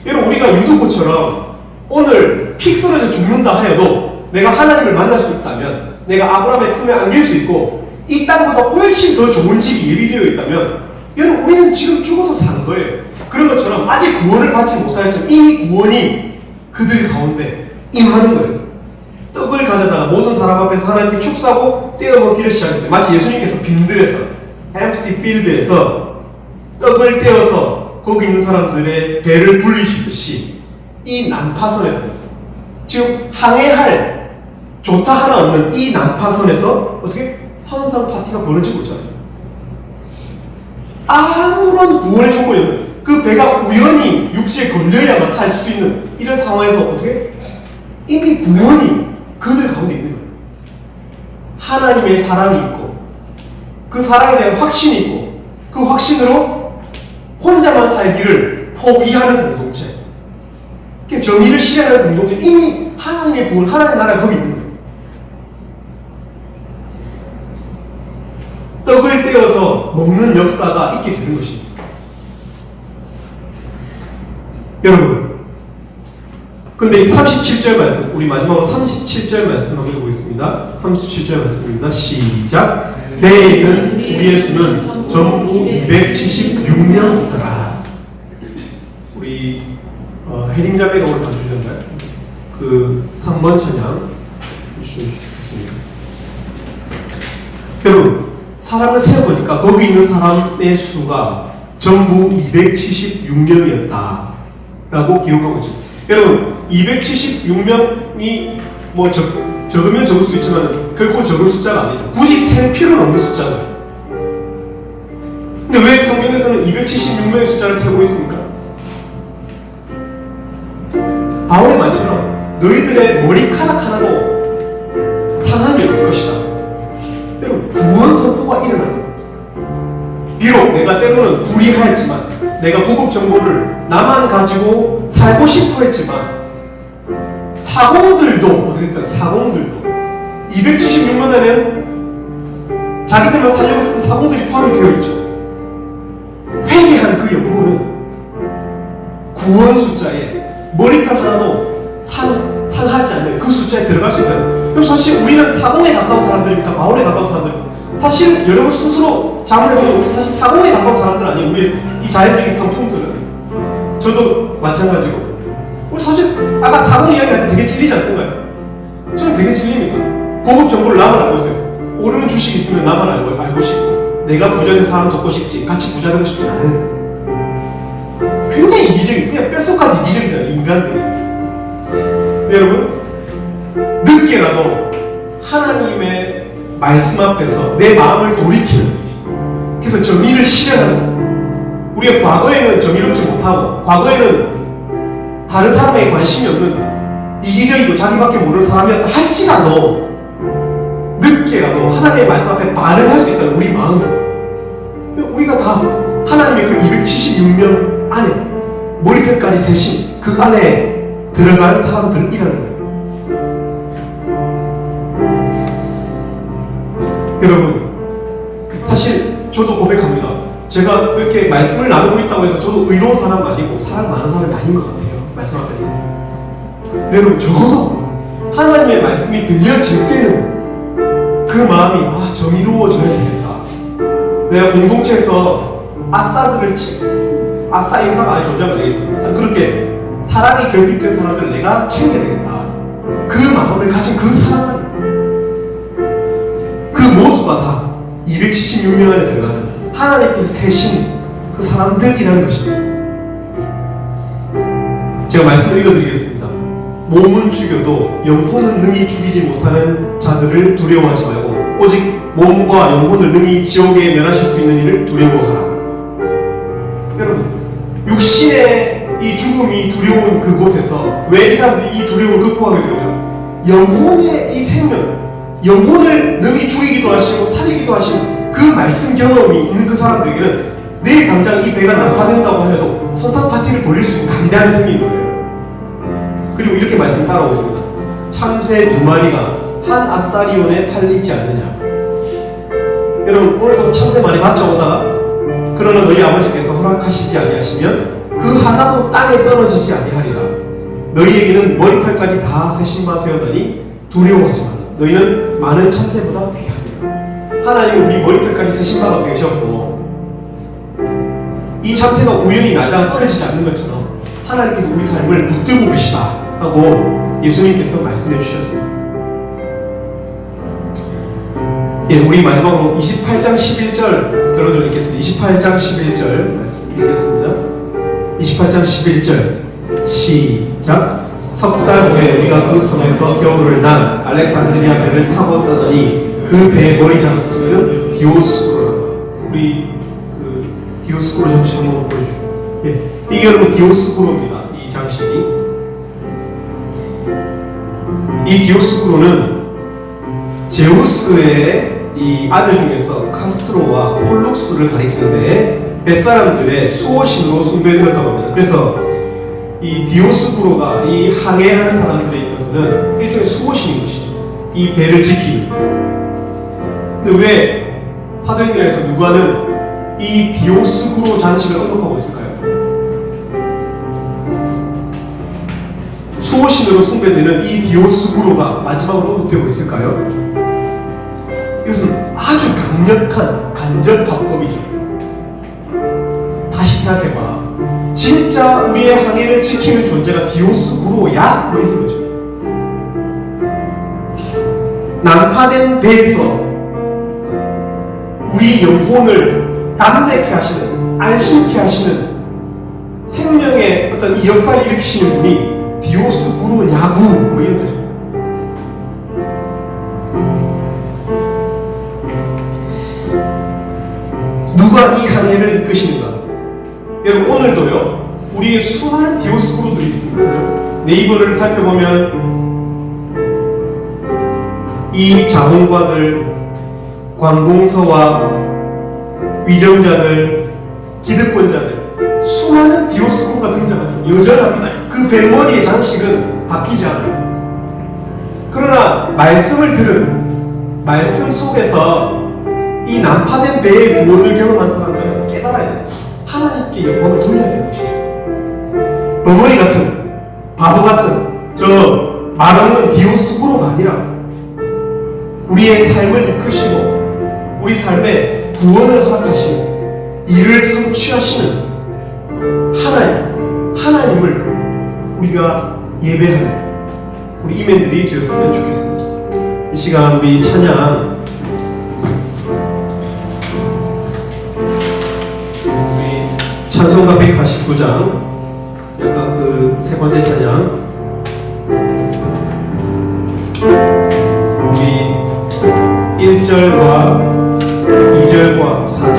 여러분 우리가 유두고처럼 오늘 픽 쓰러져 죽는다 하여도 내가 하나님을 만날 수 있다면 내가 아브라함의 품에 안길 수 있고 이 땅보다 훨씬 더 좋은 집이 예비되어 있다면 여러분 우리는 지금 죽어도 사는 거예요. 그런 것처럼 아직 구원을 받지 못하였지만 이미 구원이 그들 가운데 임하는 거예요. 떡을 가져다가 모든 사람 앞에서 하나님께 축사하고 떼어 먹기를 시작했어요. 마치 예수님께서 빈들에서 empty field에서 떡을 떼어서 거기 있는 사람들의 배를 불리시듯이 이 난파선에서 지금 항해할 좋다 하나 없는 이 난파선에서 어떻게 선상 파티가 벌어지고 있잖아요. 아무런 구원의 조건이 없는 그 배가 우연히 육지에 걸려야만 살 수 있는 이런 상황에서 어떻게 이미 구원이 그들 가운데 있는 거예요. 하나님의 사랑이 있고 그 사랑에 대한 확신이 있고 그 확신으로 혼자만 살기를 포기하는 공동체, 정의를 실현하는 공동체, 이미 하나님의 구원, 하나님의 나라가 거기 있는 거예요. 떡을 떼어서 먹는 역사가 있게 되는 것입니다. 여러분, 근데 이 37절 말씀, 우리 마지막으로 37절 말씀 한번 읽어보겠습니다. 37절 말씀입니다. 시작. 내에 있는 우리의 수는 전부 276명이더라. 우리 혜림 자매가 오늘 봐주셨나요? 그 3번 찬양 주셨습니다. 여러분, 사람을 세어보니까 거기 있는 사람의 수가 전부 276명이었다 라고 기록하고 있습니다. 여러분, 276명이 뭐 적으면 적을 수 있지만 결코 적은 숫자가 아니죠. 굳이 셀 필요는 없는 숫자예요. 근데 왜 성경에서는 276명의 숫자를 세고 있습니까? 바울의 말처럼 너희들의 머리카락 하나도 상함이 없을 것이다. 여러분, 구원 선포가 일어나요. 비록 내가 때로는 불의하였지만, 내가 고급 정보를 나만 가지고 살고 싶어 했지만, 사공들도 어떻게 했다? 사공들도 276만 안에는 자기들만 살려고 쓴 사공들이 포함이 되어 있죠. 회개한 그 영혼은 구원 숫자에 머리털 하나도 상하지 않는 그 숫자에 들어갈 수 있다는. 그럼 사실 우리는 사공에 가까운 사람들입니까? 바울에 가까운 사람들입니까? 사실 여러분 스스로 자문해보면 우리 사실 사공에 가까운 사람들 아니에요. 우리의 이 자연적인 성품들은. 저도 마찬가지고. 우리 사실 아까 사공 이야기할 때 되게 찔리지 않던가요? 저는 되게 찔립니다. 고급 정보를 나만 알고 있어요. 오르는 주식이 있으면 나만 알고 싶고, 내가 부자 된 사람 돕고 싶지, 같이 부자 되고 싶지 않은, 굉장히 이기적인, 그냥 뼛속까지 이기적이잖아요, 인간들이. 근데 여러분, 늦게라도 하나님의 말씀 앞에서 내 마음을 돌이키는, 그래서 정의를 실현하는, 우리가 과거에는 정의롭지 못하고 과거에는 다른 사람에게 관심이 없는 이기적이고 자기밖에 모르는 사람이었다 할지라도 늦게라도 하나님의 말씀 앞에 반응할 수 있다는 우리 마음, 우리가 다 하나님의 그 276명 안에 머리털까지 세신 그 안에 들어가는 사람들이라는 거예요. 여러분, 사실 저도 고백합니다. 제가 이렇게 말씀을 나누고 있다고 해서 저도 의로운 사람 아니고 사랑 많은 사람이 아닌 것 같아요. 말씀 앞에서. 근데 여러분, 적어도 하나님의 말씀이 들려질 때는 그 마음이 정의로워져야 되겠다. 내가 공동체에서 아싸들을 아싸 인사가 아주 존재하면 되겠다. 그렇게 사랑이 결핍된 사람들을 내가 챙겨야 되겠다. 그 마음을 가진 그 사람 안에, 그 모두가 다 276명 안에 들어가는 하나님께서 세신 그 사람들이라는 것입니다. 제가 말씀을 읽어드리겠습니다. 몸은 죽여도 영혼은 능히 죽이지 못하는 자들을 두려워하지 말고 오직 몸과 영혼을 능히 지옥에 멸하실 수 있는 이를 두려워하라. 여러분, 육신의 이 죽음이 두려운 그곳에서 왜 이 사람들이 이 두려움을 극복하게 되죠? 영혼의 이 생명, 영혼을 능히 죽이기도 하시고 살리기도 하시는 그 말씀 경험이 있는 그 사람들에게는 내일 당장 이 배가 난파된다고 해도 선상 파티를 벌일 수 있는 담대한 생명인 거예요. 그리고 이렇게 말씀 따라오고 있습니다. 참새 2마리가 한 아사리온에 팔리지 않느냐. 여러분, 오늘도 참새 많이 봤죠? 오다가? 그러나 너희 아버지께서 허락하시지 아니하시면 그 하나도 땅에 떨어지지 아니하리라. 너희에게는 머리털까지 다 세신 바 되었나니 두려워하지 말라. 너희는 많은 참새보다 귀하니라. 하나님은 우리 머리털까지 세신 바가 되셨고, 이 참새가 우연히 날다가 떨어지지 않는 것처럼 하나님께서 우리 삶을 붙들고 계시다 하고 예수님께서 말씀해 주셨습니다. 우리 마지막으로 28장 11절 결론을 읽겠습니다. 28장 11절 말씀 읽겠습니다. 28장 11절 시작. 석 달 후에 우리가 그 섬에서 겨울을 난 알렉산드리아 배를 타고 떠나니 그 배의 머리 장수는 디오스쿠로라. 우리 그 디오스쿠로 장식 한번 보여주죠. 예, 이게 여러분 디오스쿠로입니다. 이 장식이. 이 디오스쿠로는 제우스의 이 아들 중에서 카스트로와 폴룩스를 가리키는데 뱃사람들의 수호신으로 숭배되었다고 합니다. 그래서 이 디오스쿠로가 이 항해하는 사람들에 있어서는 일종의 수호신인 것이죠. 이 배를 지키는. 근데 왜 사도행전에서 누가는 이 디오스쿠로 장식을 언급하고 있을까요? 수호신으로 숭배되는 이 디오스쿠로가 마지막으로 언급되고 있을까요? 이것은 아주 강력한 간접 화법이죠. 다시 생각해봐. 진짜 우리의 항해를 지키는 존재가 디오스쿠로야? 뭐 이런 거죠. 난파된 배에서 우리 영혼을 담대케 하시는, 안심케 하시는 생명의 어떤 이 역사를 일으키시는 분이 디오스쿠로냐고 뭐 이런 거죠. 누가 이 항해를 이끄시는가? 여러분 오늘도요 우리의 수많은 디오스쿠로들이 있습니다. 네이버를 살펴보면 이 자본가들, 관공서와 위정자들, 기득권자들 수많은 디오스쿠로가 등장하죠. 여전합니다. 그 뱃머리의 장식은 바뀌지 않아요. 그러나 말씀을 들은 말씀 속에서 이 난파된 배의 구원을 경험한 사람들은 깨달아야 돼요. 하나님께 영광을 돌려야 되는 것이죠. 벙어리 같은, 바보 같은, 저 말없는 디오스쿠로가 아니라 우리의 삶을 이끄시고 우리 삶에 구원을 허락하시는, 이를 성취하시는 하나님을 우리가 예배하는 우리 이맨들이 되었으면 좋겠습니다. 이 시간 우리 찬양, 찬송가 149장, 약간 그 세 번째 찬양, 우리 1절과 2절과 4절